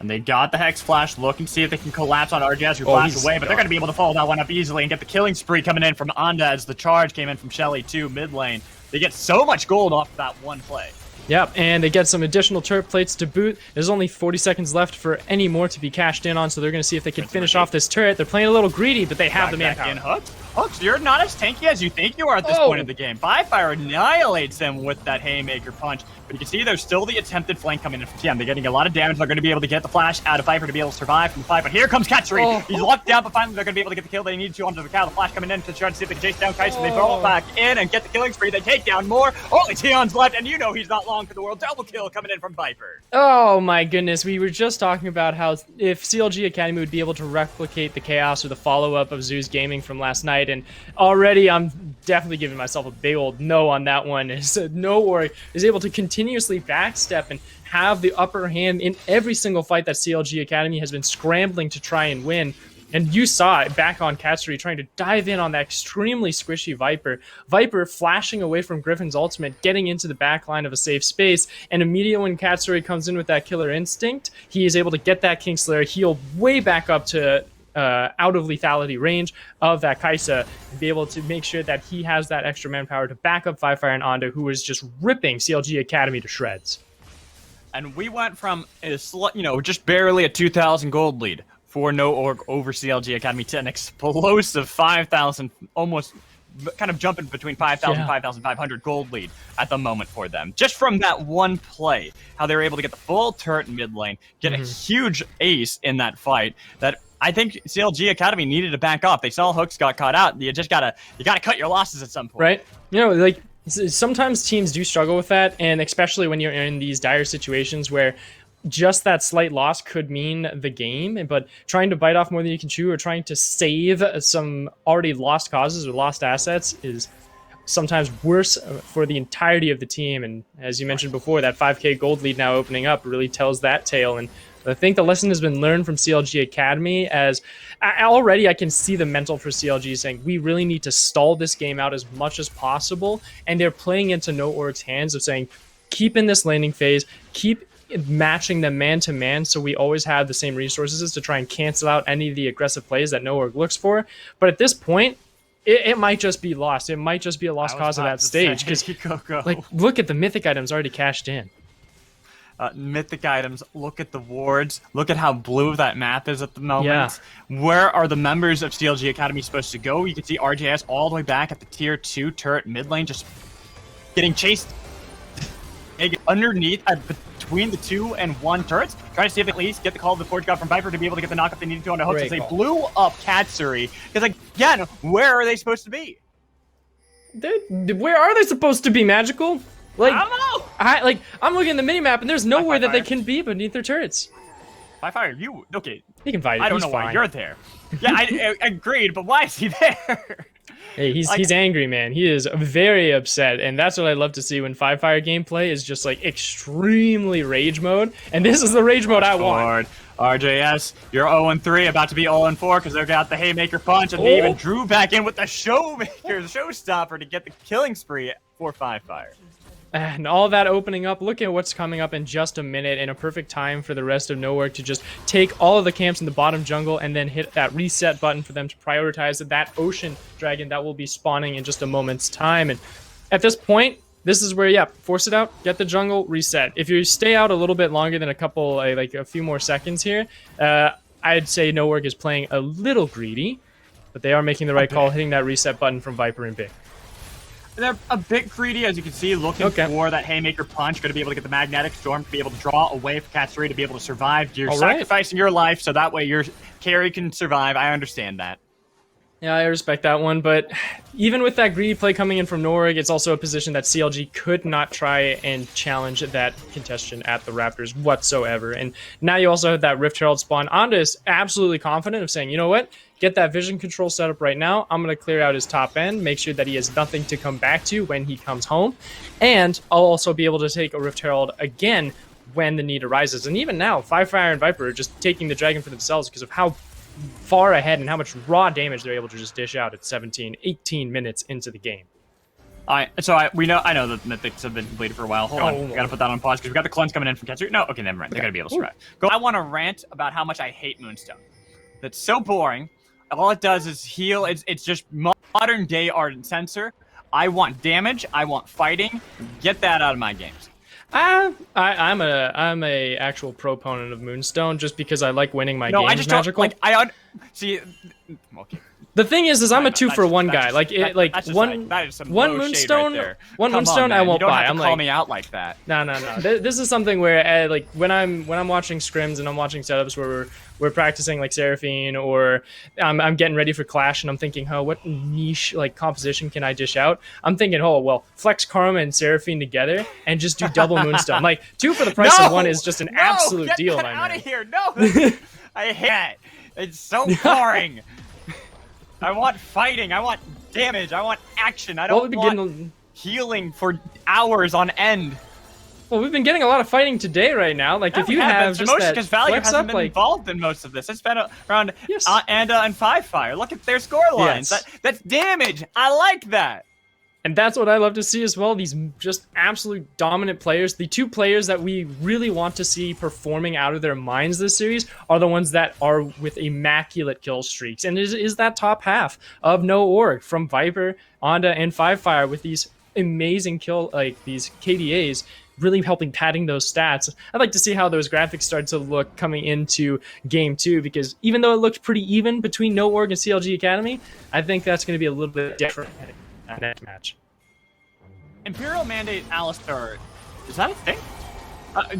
[SPEAKER 4] And they got the Hex Flash, looking to see if they can collapse on RGS, who flashed away, but they're going to be able to follow that one up easily and get the killing spree coming in from Anda as the charge came in from Shelly to mid lane. They get so much gold off that one play.
[SPEAKER 5] Yep, and they get some additional turret plates to boot. There's only 40 seconds left for any more to be cashed in on, so they're going to see if they can finish off this turret. They're playing a little greedy, but they have the manpower.
[SPEAKER 4] Hooks, you're not as tanky as you think you are at this point of the game. Firefire annihilates them with that Haymaker punch. But you can see there's still the attempted flank coming in from TM. They're getting a lot of damage. They're going to be able to get the flash out of Viper to be able to survive from the fight. But here comes Katsuri. He's locked down, but finally they're going to be able to get the kill they need to onto the cow. The flash coming in to try to see if they can chase down Kai'Sa. They throw it back in and get the killing spree. They take down more. Only Tion's left, and you know he's not long for the world. Double kill coming in from Viper.
[SPEAKER 5] Oh my goodness, we were just talking about how if CLG Academy would be able to replicate the chaos or the follow-up of Zeus Gaming from last night, and already I'm definitely giving myself a big old no on that one. Is No Org is able to continuously backstep and have the upper hand in every single fight that CLG Academy has been scrambling to try and win. And you saw it back on Katsuri trying to dive in on that extremely squishy Viper. Viper flashing away from Griffin's ultimate, getting into the back line of a safe space, and immediately when Katsuri comes in with that killer instinct, he is able to get that Kingslayer, heal way back up to out of lethality range of that Kai'Sa, and be able to make sure that he has that extra manpower to back up Firefire and Ando, who is just ripping CLG Academy to shreds.
[SPEAKER 4] And we went from just barely a 2,000 gold lead for No Org over CLG Academy to an explosive 5,000, almost kind of jumping between 5,000 and 5,500 gold lead at the moment for them. Just from that one play, how they were able to get the full turret in mid lane, get a huge ace in that fight that I think CLG Academy needed to back off. They saw Hooks got caught out. You gotta cut your losses at some point.
[SPEAKER 5] Right? Like sometimes teams do struggle with that, and especially when you're in these dire situations where just that slight loss could mean the game, but trying to bite off more than you can chew or trying to save some already lost causes or lost assets is sometimes worse for the entirety of the team. And as you mentioned before, that 5k gold lead now opening up really tells that tale. And I think the lesson has been learned from CLG Academy, as already I can see the mental for CLG saying we really need to stall this game out as much as possible, and they're playing into No Org's hands of saying keep in this landing phase, keep matching them man to man, so we always have the same resources to try and cancel out any of the aggressive plays that No Org looks for. But at this point, it might just be lost. It might just be a lost cause at that stage, because like look at the mythic items already cashed in.
[SPEAKER 4] Mythic items, look at the wards, look at how blue that map is at the moment. Where are the members of CLG Academy supposed to go? You can see RJS all the way back at the tier 2 turret mid lane, just getting chased underneath between the 2 and 1 turrets, trying to see if they at least get the call of the Forge God from Viper to be able to get the knockup they needed to on the Hooks as they blew up Katsuri. Because again, where are they supposed to be?
[SPEAKER 5] Where are they supposed to be, Magical? Like,
[SPEAKER 4] I don't know.
[SPEAKER 5] I'm looking at the minimap and there's nowhere that they can be beneath their turrets.
[SPEAKER 4] Firefire, you okay?
[SPEAKER 5] He can fight.
[SPEAKER 4] I don't know why you're there. Yeah, I agreed, but why is he there?
[SPEAKER 5] Hey, he's angry, man. He is very upset, and that's what I love to see when Firefire gameplay is just like extremely rage mode, and this is the rage mode I want.
[SPEAKER 4] RJS, you're 0-3, about to be 0-4 because they got the Haymaker punch, and they even drew back in with the showstopper to get the killing spree for Firefire.
[SPEAKER 5] And all that opening up, look at what's coming up in just a minute, and a perfect time for the rest of No Org to just take all of the camps in the bottom jungle and then hit that reset button for them to prioritize that ocean dragon that will be spawning in just a moment's time. And at this point, this is where, force it out, get the jungle, reset. If you stay out a little bit longer than a few more seconds here, I'd say No Org is playing a little greedy, but they are making the right call, hitting that reset button from Viper and Big.
[SPEAKER 4] They're a bit greedy, as you can see, looking for that Haymaker punch. Going to be able to get the Magnetic Storm to be able to draw away from Katsuri to be able to survive. You're sacrificing your life so that way your carry can survive. I understand that.
[SPEAKER 5] Yeah, I respect that one, but even with that greedy play coming in from No Org, it's also a position that CLG could not try and challenge that contestation at the Raptors whatsoever. And now you also have that Rift Herald spawn. Anda is absolutely confident of saying, you know what? Get that vision control set up right now. I'm going to clear out his top end, make sure that he has nothing to come back to when he comes home. And I'll also be able to take a Rift Herald again when the need arises. And even now, Firefire and Viper are just taking the dragon for themselves because of how far ahead and how much raw damage they're able to just dish out at 17, 18 minutes into the game.
[SPEAKER 4] I know that Mythics have been completed for a while. Hold on, we gotta put that on pause because we got the cleanse coming in from Katsuri. No, okay, never mind. They're gonna be able to survive. I want to rant about how much I hate Moonstone. That's so boring. All it does is heal. It's just modern day Ardent Sensor. I want damage. I want fighting. Get that out of my games.
[SPEAKER 5] I'm a actual proponent of Moonstone just because I like winning my games.
[SPEAKER 4] I just
[SPEAKER 5] Magical.
[SPEAKER 4] don't like. See, okay.
[SPEAKER 5] The thing is I'm a 2-for-1
[SPEAKER 4] that's
[SPEAKER 5] guy.
[SPEAKER 4] just-
[SPEAKER 5] Like
[SPEAKER 4] that-
[SPEAKER 5] like
[SPEAKER 4] that's just
[SPEAKER 5] one
[SPEAKER 4] that is some
[SPEAKER 5] one
[SPEAKER 4] low shade
[SPEAKER 5] moonstone,
[SPEAKER 4] right there.
[SPEAKER 5] one
[SPEAKER 4] Come on,
[SPEAKER 5] moonstone I
[SPEAKER 4] man.
[SPEAKER 5] won't
[SPEAKER 4] you don't
[SPEAKER 5] buy.
[SPEAKER 4] have
[SPEAKER 5] I'm
[SPEAKER 4] to call
[SPEAKER 5] like,
[SPEAKER 4] me out like that.
[SPEAKER 5] no. This is something where like when I'm watching scrims and I'm watching setups where we're practicing like Seraphine, or I'm getting ready for Clash and I'm thinking, oh, what niche like composition can I dish out? I'm thinking, oh well, flex Karma and Seraphine together and just do double moonstone. Like 2 for the price of 1 is just an absolute
[SPEAKER 4] get
[SPEAKER 5] deal,
[SPEAKER 4] that
[SPEAKER 5] my
[SPEAKER 4] out
[SPEAKER 5] man.
[SPEAKER 4] of here! No, I hate it. It's so boring. I want fighting. I want damage. I want action. I
[SPEAKER 5] Well,
[SPEAKER 4] don't
[SPEAKER 5] we've been
[SPEAKER 4] want
[SPEAKER 5] getting
[SPEAKER 4] healing for hours on end.
[SPEAKER 5] well, we've been getting a lot of fighting today right now. Like if you have just that
[SPEAKER 4] because Value
[SPEAKER 5] flex
[SPEAKER 4] hasn't
[SPEAKER 5] up,
[SPEAKER 4] been
[SPEAKER 5] like
[SPEAKER 4] involved in most of this. It's been around
[SPEAKER 5] Yes.
[SPEAKER 4] Anda and Five Fire. Look at their score lines.
[SPEAKER 5] Yes.
[SPEAKER 4] That's damage. I like that.
[SPEAKER 5] and that's what I love to see as well. These just absolute dominant players. The 2 players that we really want to see performing out of their minds this series are the ones that are with immaculate kill streaks. And is that top half of No Org from Viper, Onda, and Five Fire with these amazing kill, like these KDAs, really helping padding those stats. I'd like to see how those graphics start to look coming into Game 2, because even though it looked pretty even between No Org and CLG Academy, I think that's going to be a little bit different next match.
[SPEAKER 4] Imperial Mandate Alistar, is that a thing?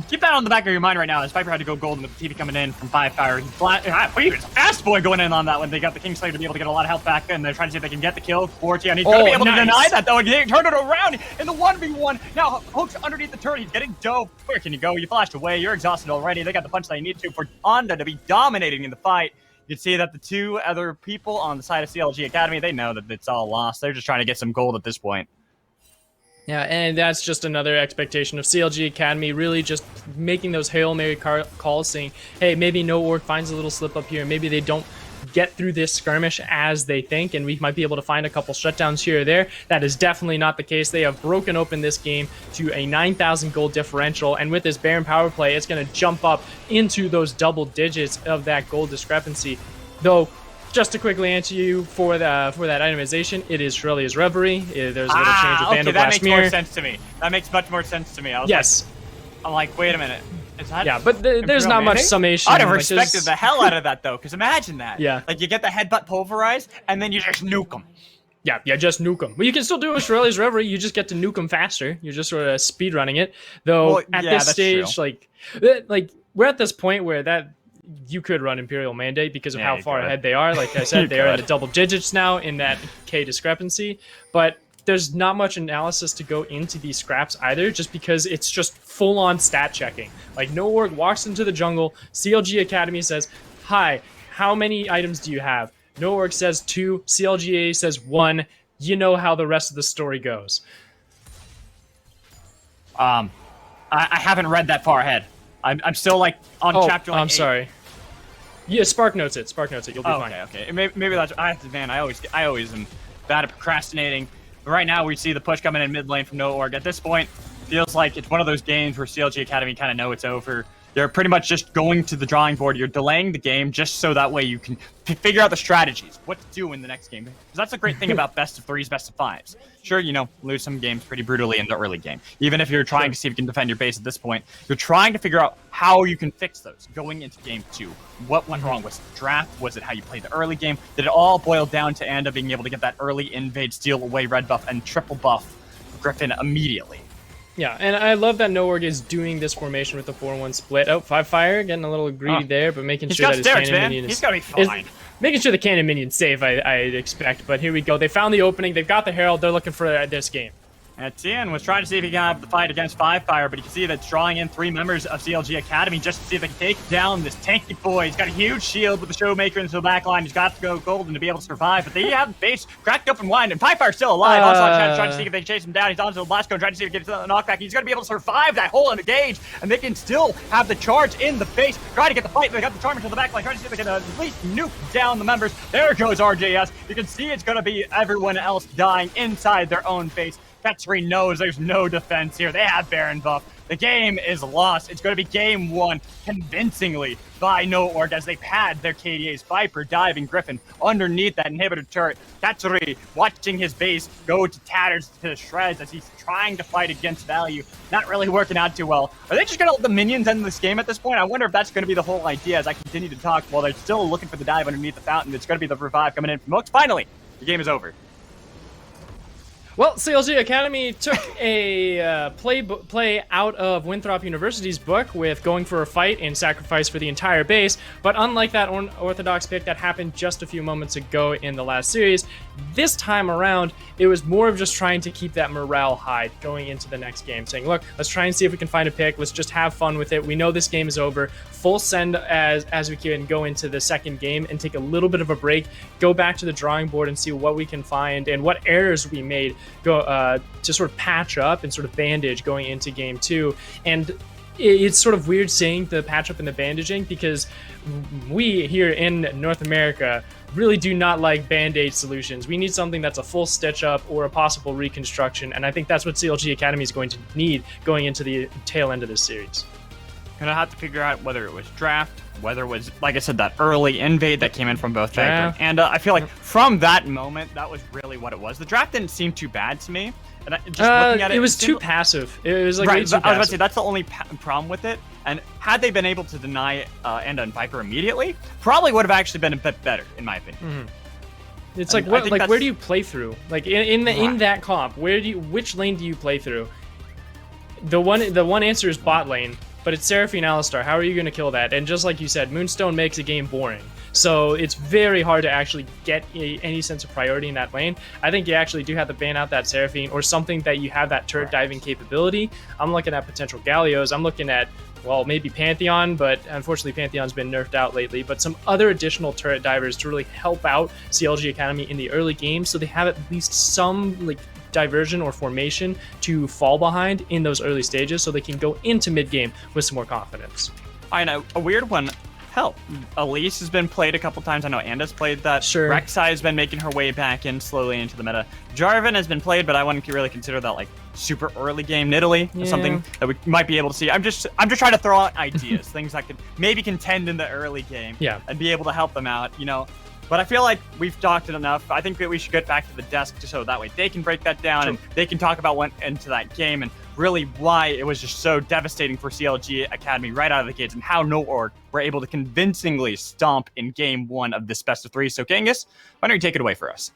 [SPEAKER 4] Keep that on the back of your mind right now, as Viper had to go golden with the TV coming in from Five Fire. It's Fast Boy going in on that one. They got the Kingslayer to be able to get a lot of health back, and they're trying to see if they can get the kill. 40, and he's going to be able to deny that, though, and they turn it around in the 1v1. Now, Hook's underneath the turret. He's getting dove. Where can you go? You flashed away. You're exhausted already. They got the punch they need to for Onda to be dominating in the fight. You can see that the 2 other people on the side of CLG Academy, they know that it's all lost. They're just trying to get some gold at this point.
[SPEAKER 5] Yeah, and that's just another expectation of CLG Academy, really just making those Hail Mary calls, saying, hey, maybe No Org finds a little slip up here, maybe they don't get through this skirmish as they think, and we might be able to find a couple shutdowns here or there. That is definitely not the case. They have broken open this game to a 9,000 gold differential, and with this Baron power play, it's going to jump up into those double digits of that gold discrepancy. Though, just to quickly answer you for that itemization, it is Shrelia's Reverie. There's a little change with
[SPEAKER 4] okay,
[SPEAKER 5] Vandal
[SPEAKER 4] that
[SPEAKER 5] Blast
[SPEAKER 4] makes more
[SPEAKER 5] Mirror.
[SPEAKER 4] sense to me. That makes much more sense to me. I was
[SPEAKER 5] Yes.
[SPEAKER 4] I'm like, wait a minute. Is that
[SPEAKER 5] Yeah, but there's
[SPEAKER 4] Imperial
[SPEAKER 5] not much
[SPEAKER 4] Mandate?
[SPEAKER 5] summation.
[SPEAKER 4] I'd have
[SPEAKER 5] like,
[SPEAKER 4] respected
[SPEAKER 5] there's-
[SPEAKER 4] the hell out of that, though, because imagine that.
[SPEAKER 5] Yeah.
[SPEAKER 4] Like, you get the headbutt pulverized, and then you just nuke them.
[SPEAKER 5] Yeah, just nuke them. Well, you can still do it with Shrelia's Reverie. You just get to nuke them faster. You're just sort of speed running it. Though
[SPEAKER 4] Well,
[SPEAKER 5] at
[SPEAKER 4] yeah,
[SPEAKER 5] this
[SPEAKER 4] that's
[SPEAKER 5] stage,
[SPEAKER 4] true.
[SPEAKER 5] like we're at this point where that you could run Imperial Mandate because of
[SPEAKER 4] Yeah,
[SPEAKER 5] how
[SPEAKER 4] you
[SPEAKER 5] far
[SPEAKER 4] could.
[SPEAKER 5] ahead they are. Like I
[SPEAKER 4] You
[SPEAKER 5] said, they're in
[SPEAKER 4] could.
[SPEAKER 5] the double digits now in that K discrepancy. But there's not much analysis to go into these scraps either, just because it's just full-on stat checking. Like No Org walks into the jungle, CLG Academy says, hi, how many items do you have? No Org says 2, CLGA says 1. You know how the rest of the story goes.
[SPEAKER 4] I haven't read that far ahead. I'm still, like, on chapter, like,
[SPEAKER 5] I'm
[SPEAKER 4] 8.
[SPEAKER 5] sorry. Yeah, Spark notes it. You'll be
[SPEAKER 4] Oh,
[SPEAKER 5] fine.
[SPEAKER 4] okay. Maybe that's... Man, I always am bad at procrastinating. But right now, we see the push coming in mid lane from No Org. At this point, feels like it's one of those games where CLG Academy kind of know it's over. They're pretty much just going to the drawing board. You're delaying the game just so that way you can figure out the strategies, what to do in the next game. Because that's the great thing about best of 3s, best of 5s. Sure, lose some games pretty brutally in the early game. Even if you're trying to see if you can defend your base at this point, you're trying to figure out how you can fix those going into game 2. What went wrong? Was it the draft? Was it how you played the early game? Did it all boil down to Anda being able to get that early invade, steal away red buff, and triple buff Griffin immediately?
[SPEAKER 5] Yeah, and I love that No Org is doing this formation with the 4-1 split. Oh, Five Fire getting a little greedy there, but making
[SPEAKER 4] He's
[SPEAKER 5] sure
[SPEAKER 4] got
[SPEAKER 5] that his
[SPEAKER 4] stairs,
[SPEAKER 5] cannon
[SPEAKER 4] man.
[SPEAKER 5] minion
[SPEAKER 4] He's got to be
[SPEAKER 5] is
[SPEAKER 4] fine.
[SPEAKER 5] making sure the cannon minion's safe. I'd expect, but here we go. They found the opening. They've got the Herald. They're looking for this game.
[SPEAKER 4] And Tien was trying to see if he can have the fight against Five Fire, but you can see that's drawing in 3 members of CLG Academy just to see if they can take down this tanky boy. He's got a huge shield with the Showmaker into the back line. He's got to go golden to be able to survive, but they have the base cracked open wide, and Five Fire's still alive. Also, trying to see if they can chase him down. He's onto the blast cone, trying to see if he gets a knockback. He's going to be able to survive that whole engage, and they can still have the charge in the base. Trying to get the fight. They got the Charmer to the back line, trying to see if they can at least nuke down the members. There goes RJS. You can see it's going to be everyone else dying inside their own base. Katsuri knows there's no defense here. They have Baron buff. The game is lost. It's going to be game 1 convincingly by No Org as they pad their KDAs. Viper diving Griffin underneath that inhibitor turret. Katsuri watching his base go to tatters, to shreds as he's trying to fight against value. Not really working out too well. Are they just going to let the minions end this game at this point? I wonder if that's going to be the whole idea as I continue to talk while they're still looking for the dive underneath the fountain. It's going to be the revive coming in from Mooks. Finally, the game is over.
[SPEAKER 5] Well, CLG Academy took a play out of Winthrop University's book with going for a fight and sacrifice for the entire base, but unlike that Orthodox pick that happened just a few moments ago in the last series, this time around, it was more of just trying to keep that morale high going into the next game, saying, look, let's try and see if we can find a pick, let's just have fun with it, we know this game is over, full send as we can go into the second game and take a little bit of a break, go back to the drawing board and see what we can find and what errors we made to sort of patch up and sort of bandage going into game 2. And it's sort of weird seeing the patch up and the bandaging because we here in North America really do not like band-aid solutions. We need something that's a full stitch up or a possible reconstruction, and I think that's what CLG Academy is going to need going into the tail end of this series.
[SPEAKER 4] Gonna have to figure out whether it was draft, whether it was, like I said, that early invade that came in from both Viper. And I feel like from that moment, that was really what it was. The draft didn't seem too bad to me. And just looking at it,
[SPEAKER 5] it was too passive. It was like
[SPEAKER 4] right.
[SPEAKER 5] way too
[SPEAKER 4] I was about to
[SPEAKER 5] passive.
[SPEAKER 4] say that's the only problem with it. And had they been able to deny Enda and Viper immediately, probably would have actually been a bit better, in my opinion.
[SPEAKER 5] Mm-hmm. It's like what, like where do you play through? Like in that comp, which lane do you play through? The one answer is bot lane. But it's Seraphine Alistar. How are you going to kill that? And just like you said, Moonstone makes a game boring. So it's very hard to actually get any sense of priority in that lane. I think you actually do have to ban out that Seraphine or something that you have that turret diving capability. I'm looking at potential Gallios. I'm looking at, well, maybe Pantheon, but unfortunately Pantheon's been nerfed out lately. But some other additional turret divers to really help out CLG Academy in the early game so they have at least some like diversion or formation to fall behind in those early stages so they can go into mid-game with some more confidence.
[SPEAKER 4] I know, a weird one. Hell, Elise has been played a couple times. I know Anda's played that.
[SPEAKER 5] Sure.
[SPEAKER 4] Rek'Sai has been making her way back in slowly into the meta. Jarvan has been played, but I wouldn't really consider that like super early game. Nidalee is something that we might be able to see. I'm just trying to throw out ideas, things that could maybe contend in the early game and be able to help them out, you know. But I feel like we've talked it enough. I think that we should get back to the desk just so that way they can break that down and they can talk about what went into that game and really why it was just so devastating for CLG Academy right out of the gates and how No Org were able to convincingly stomp in game 1 of this best of 3. So Genghis, why don't you take it away for us?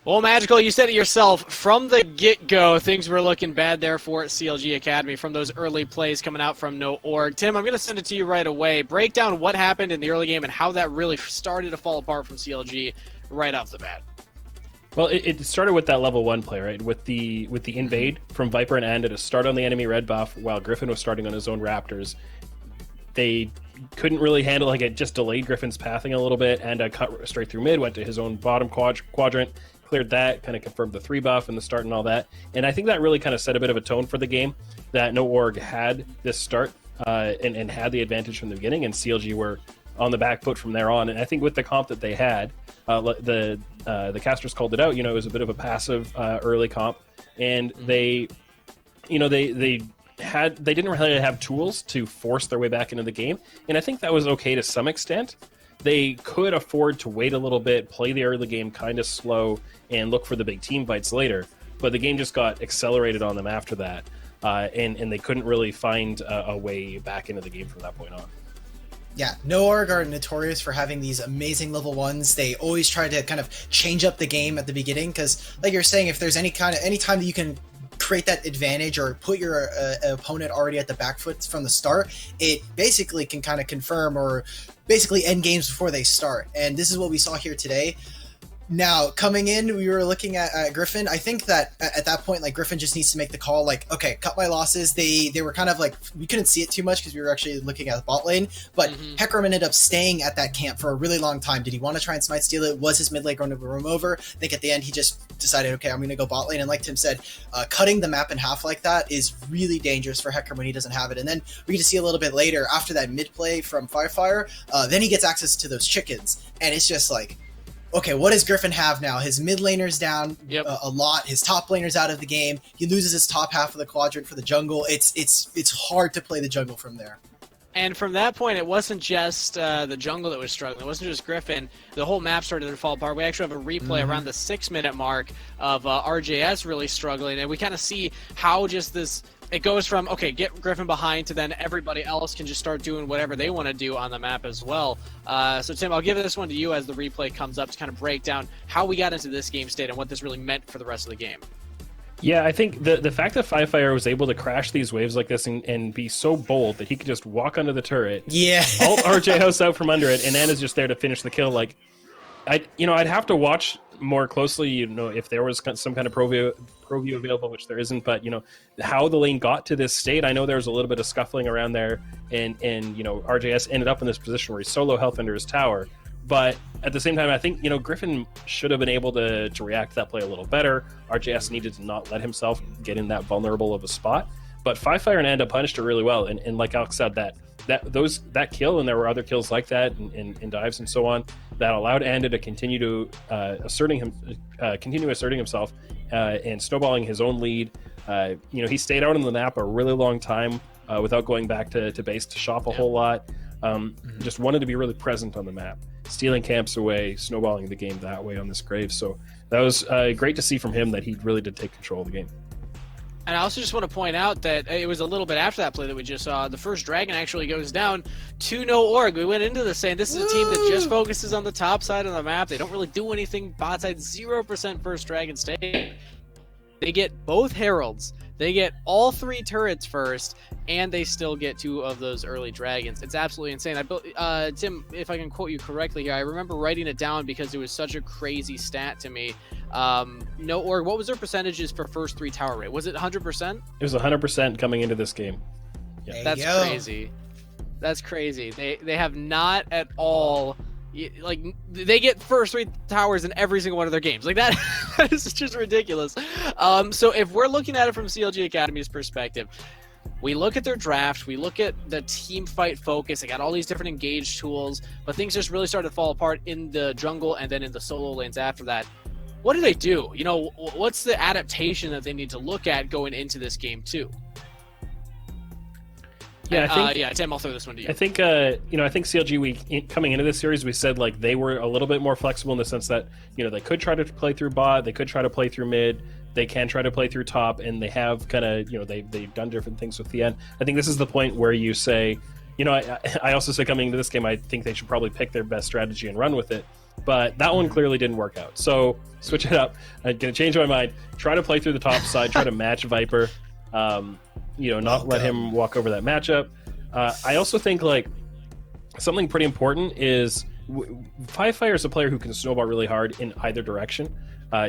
[SPEAKER 1] Well, Magical, you said it yourself. From the get-go, things were looking bad there for CLG Academy from those early plays coming out from No Org. Tim, I'm going to send it to you right away. Break down what happened in the early game and how that really started to fall apart from CLG right off the bat.
[SPEAKER 3] Well, it started with that level 1 play, right? With the invade from Viper and Anda to start on the enemy red buff while Griffin was starting on his own Raptors. They couldn't really handle, like, it just delayed Griffin's pathing a little bit. Anda cut straight through mid, went to his own bottom quadrant, cleared that, kind of confirmed the 3 buff and the start and all that. And I think that really kind of set a bit of a tone for the game, that No Org had this start and had the advantage from the beginning, and CLG were on the back foot from there on. And I think with the comp that they had, the casters called it out. You know, it was a bit of a passive early comp, and they didn't really have tools to force their way back into the game. And I think that was okay to some extent. They could afford to wait a little bit, play the early game kind of slow, and look for the big team fights later. But the game just got accelerated on them after that, and they couldn't really find a way back into the game from that point on.
[SPEAKER 2] Yeah, No Org are notorious for having these amazing level 1s. They always try to kind of change up the game at the beginning because, like you're saying, if there's any time that you can create that advantage or put your opponent already at the back foot from the start, it basically can kind of confirm or basically end games before they start. And this is what we saw here today. Now, coming in, we were looking at Griffin. I think that at that point, like, Griffin just needs to make the call, like, okay, cut my losses. They were kind of like, we couldn't see it too much because we were actually looking at the bot lane, but Hecarim ended up staying at that camp for a really long time. Did he want to try and smite steal it? Was his mid lane going to roam over? I think at the end, he just decided, okay, I'm going to go bot lane. And like Tim said, cutting the map in half like that is really dangerous for Hecarim when he doesn't have it. And then we get to see a little bit later, after that mid play from Firefire, then he gets access to those chickens. And it's just like, okay, what does Griffin have now? His mid laner's down a lot. His top laner's out of the game. He loses his top half of the quadrant for the jungle. It's hard to play the jungle from there.
[SPEAKER 1] And from that point, it wasn't just the jungle that was struggling. It wasn't just Griffin. The whole map started to fall apart. We actually have a replay around the 6-minute mark of RJS really struggling, and we kind of see how just this... It goes from, okay, get Griffin behind, to then everybody else can just start doing whatever they want to do on the map as well. So, Tim, I'll give this one to you as the replay comes up to kind of break down how we got into this game state and what this really meant for the rest of the game.
[SPEAKER 3] Yeah, I think the fact that Firefire was able to crash these waves like this and be so bold that he could just walk under the turret, ult RJ House out from under it, and Anna's just there to finish the kill. Like, I'd have to watch more closely, if there was some kind of pro view available, which there isn't, but how the lane got to this state. I know there was a little bit of scuffling around there, and RJS ended up in this position where he's so low health under his tower. But at the same time, I think Griffin should have been able to react to that play a little better. RJS needed to not let himself get in that vulnerable of a spot. But Firefire and Anda punished it really well, and like Alex said, that kill, and there were other kills like that, and dives and so on, that allowed Anda to continue asserting himself and snowballing his own lead. He stayed out on the map a really long time without going back to base to shop a whole lot. Just wanted to be really present on the map, stealing camps away, snowballing the game that way on this grave. So that was great to see from him, that he really did take control of the game.
[SPEAKER 1] And I also just want to point out that it was a little bit after that play that we just saw. The first dragon actually goes down to No Org. We went into this saying this is a team that just focuses on the top side of the map. They don't really do anything bot side. 0% first dragon stay. They get both heralds. They get all 3 turrets first, and they still get 2 of those early dragons. It's absolutely insane. Tim, if I can quote you correctly here, I remember writing it down because it was such a crazy stat to me. No Org, what was their percentages for first 3 tower rate? Was it 100%?
[SPEAKER 3] It was 100% coming into this game.
[SPEAKER 2] Yeah.
[SPEAKER 1] That's crazy. That's crazy. They have not at all... Like, they get first 3 towers in every single one of their games. Like, that is just ridiculous. So if we're looking at it from CLG Academy's perspective, we look at their draft, we look at the team fight focus. They got all these different engage tools, but things just really started to fall apart in the jungle and then in the solo lanes after that. What do they do? What's the adaptation that they need to look at going into this game too?
[SPEAKER 3] Yeah, I think,
[SPEAKER 1] Tim, I'll throw this one to you.
[SPEAKER 3] I think, I think CLG coming into this series, we said like they were a little bit more flexible in the sense that, they could try to play through bot, they could try to play through mid, they can try to play through top, and they have kind of, they've done different things with the end. I think this is the point where you say, I also say coming into this game, I think they should probably pick their best strategy and run with it. But that one clearly didn't work out. So switch it up. I'm going to change my mind. Try to play through the top side, try to match Viper. Not let him walk over that matchup. I also think like something pretty important is Firefire is a player who can snowball really hard in either direction.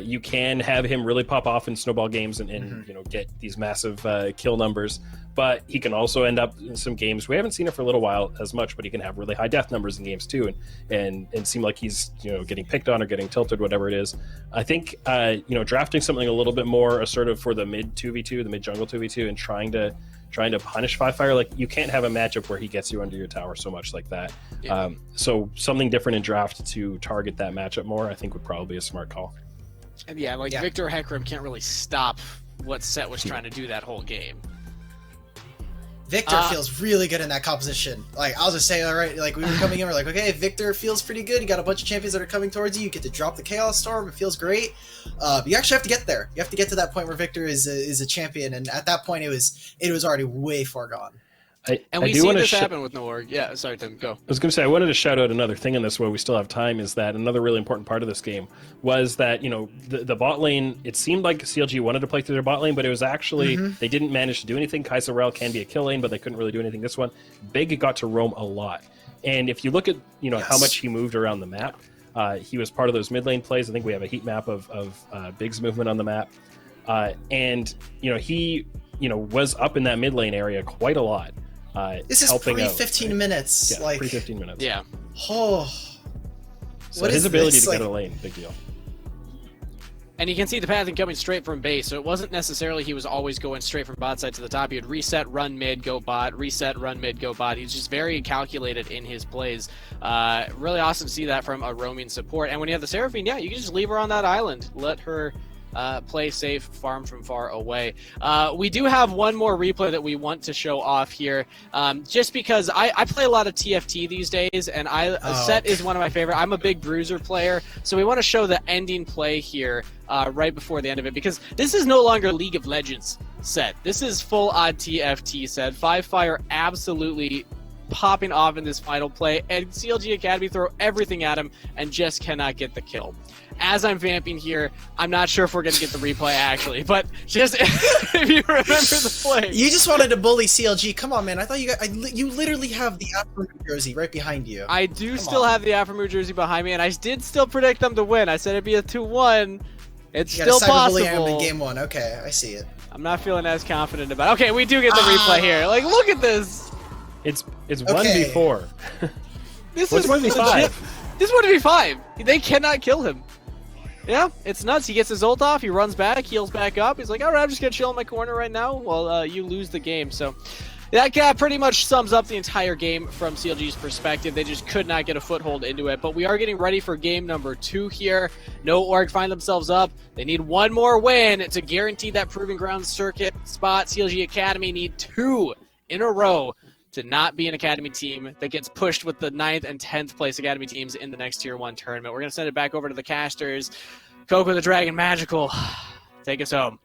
[SPEAKER 3] You can have him really pop off in snowball games and get these massive kill numbers, but he can also end up in some games. We haven't seen it for a little while as much, but he can have really high death numbers in games too, and seem like he's getting picked on or getting tilted, whatever it is. I think drafting something a little bit more assertive for the mid 2v2, the mid jungle 2v2, and trying to punish Firefire. Like, you can't have a matchup where he gets you under your tower so much like that. Yeah. So something different in draft to target that matchup more, I think, would probably be a smart call.
[SPEAKER 1] And Victor Heckram can't really stop what Set was trying to do that whole game.
[SPEAKER 2] Victor feels really good in that composition. Like, I'll just say, all right, like, we were coming in, we're like, okay, Victor feels pretty good. You got a bunch of champions that are coming towards you. You get to drop the Chaos Storm. It feels great. But you actually have to get there. You have to get to that point where Victor is a champion. And at that point, it was already way far gone.
[SPEAKER 1] We see this happen with No Org. Yeah, sorry, Tim, go.
[SPEAKER 3] I was going to say, I wanted to shout out another thing in this while we still have time, is that another really important part of this game was that, the bot lane, it seemed like CLG wanted to play through their bot lane, but it was actually, they didn't manage to do anything. Kai'Sa Rel can be a kill lane, but they couldn't really do anything this one. Big got to roam a lot. And if you look at, how much he moved around the map, he was part of those mid lane plays. I think we have a heat map of Big's movement on the map. He, was up in that mid lane area quite a lot.
[SPEAKER 2] This is pre-15 minutes.
[SPEAKER 3] Yeah, pre-15 minutes.
[SPEAKER 1] Yeah.
[SPEAKER 2] Oh.
[SPEAKER 3] So his ability to get a lane, big deal.
[SPEAKER 1] And you can see the pathing coming straight from base, so it wasn't necessarily he was always going straight from bot side to the top. He would reset, run mid, go bot, reset, run mid, go bot. He's just very calculated in his plays. Really awesome to see that from a roaming support. And when you have the Seraphine, yeah, you can just leave her on that island. Let her play safe, farm from far away. We do have one more replay that we want to show off here, just because I play a lot of TFT these days, and Set is one of my favorite. I'm a big Bruiser player, so we want to show the ending play here right before the end of it, because this is no longer League of Legends Set. This is full odd TFT Set. 5Fire absolutely popping off in this final play, and CLG Academy throw everything at him and just cannot get the kill. As I'm vamping here, I'm not sure if we're going to get the replay actually, but just if you remember the play.
[SPEAKER 2] You just wanted to bully CLG. Come on, man. I thought you literally have the Afro jersey right behind you.
[SPEAKER 1] I do still have the Afro jersey behind me, and I did still predict them to win. I said it'd be a 2-1. It's still possible.
[SPEAKER 2] In game 1. Okay, I see it.
[SPEAKER 1] I'm not feeling as confident about it. Okay, we do get the replay here. Like, look at this.
[SPEAKER 3] It's 1v4.
[SPEAKER 1] This
[SPEAKER 3] What's
[SPEAKER 1] is
[SPEAKER 3] 1v5?
[SPEAKER 1] This is 1v5. They cannot kill him. Yeah, it's nuts. He gets his ult off, he runs back, heals back up. He's like, all right, I'm just going to chill in my corner right now while you lose the game. So that pretty much sums up the entire game from CLG's perspective. They just could not get a foothold into it. But we are getting ready for game number 2 here. No Org find themselves up. They need one more win to guarantee that Proving Grounds circuit spot. CLG Academy need 2 in a row to not be an Academy team that gets pushed with the 9th and 10th place Academy teams in the next Tier 1 tournament. We're going to send it back over to the casters. Coco the Dragon Magical, take us home.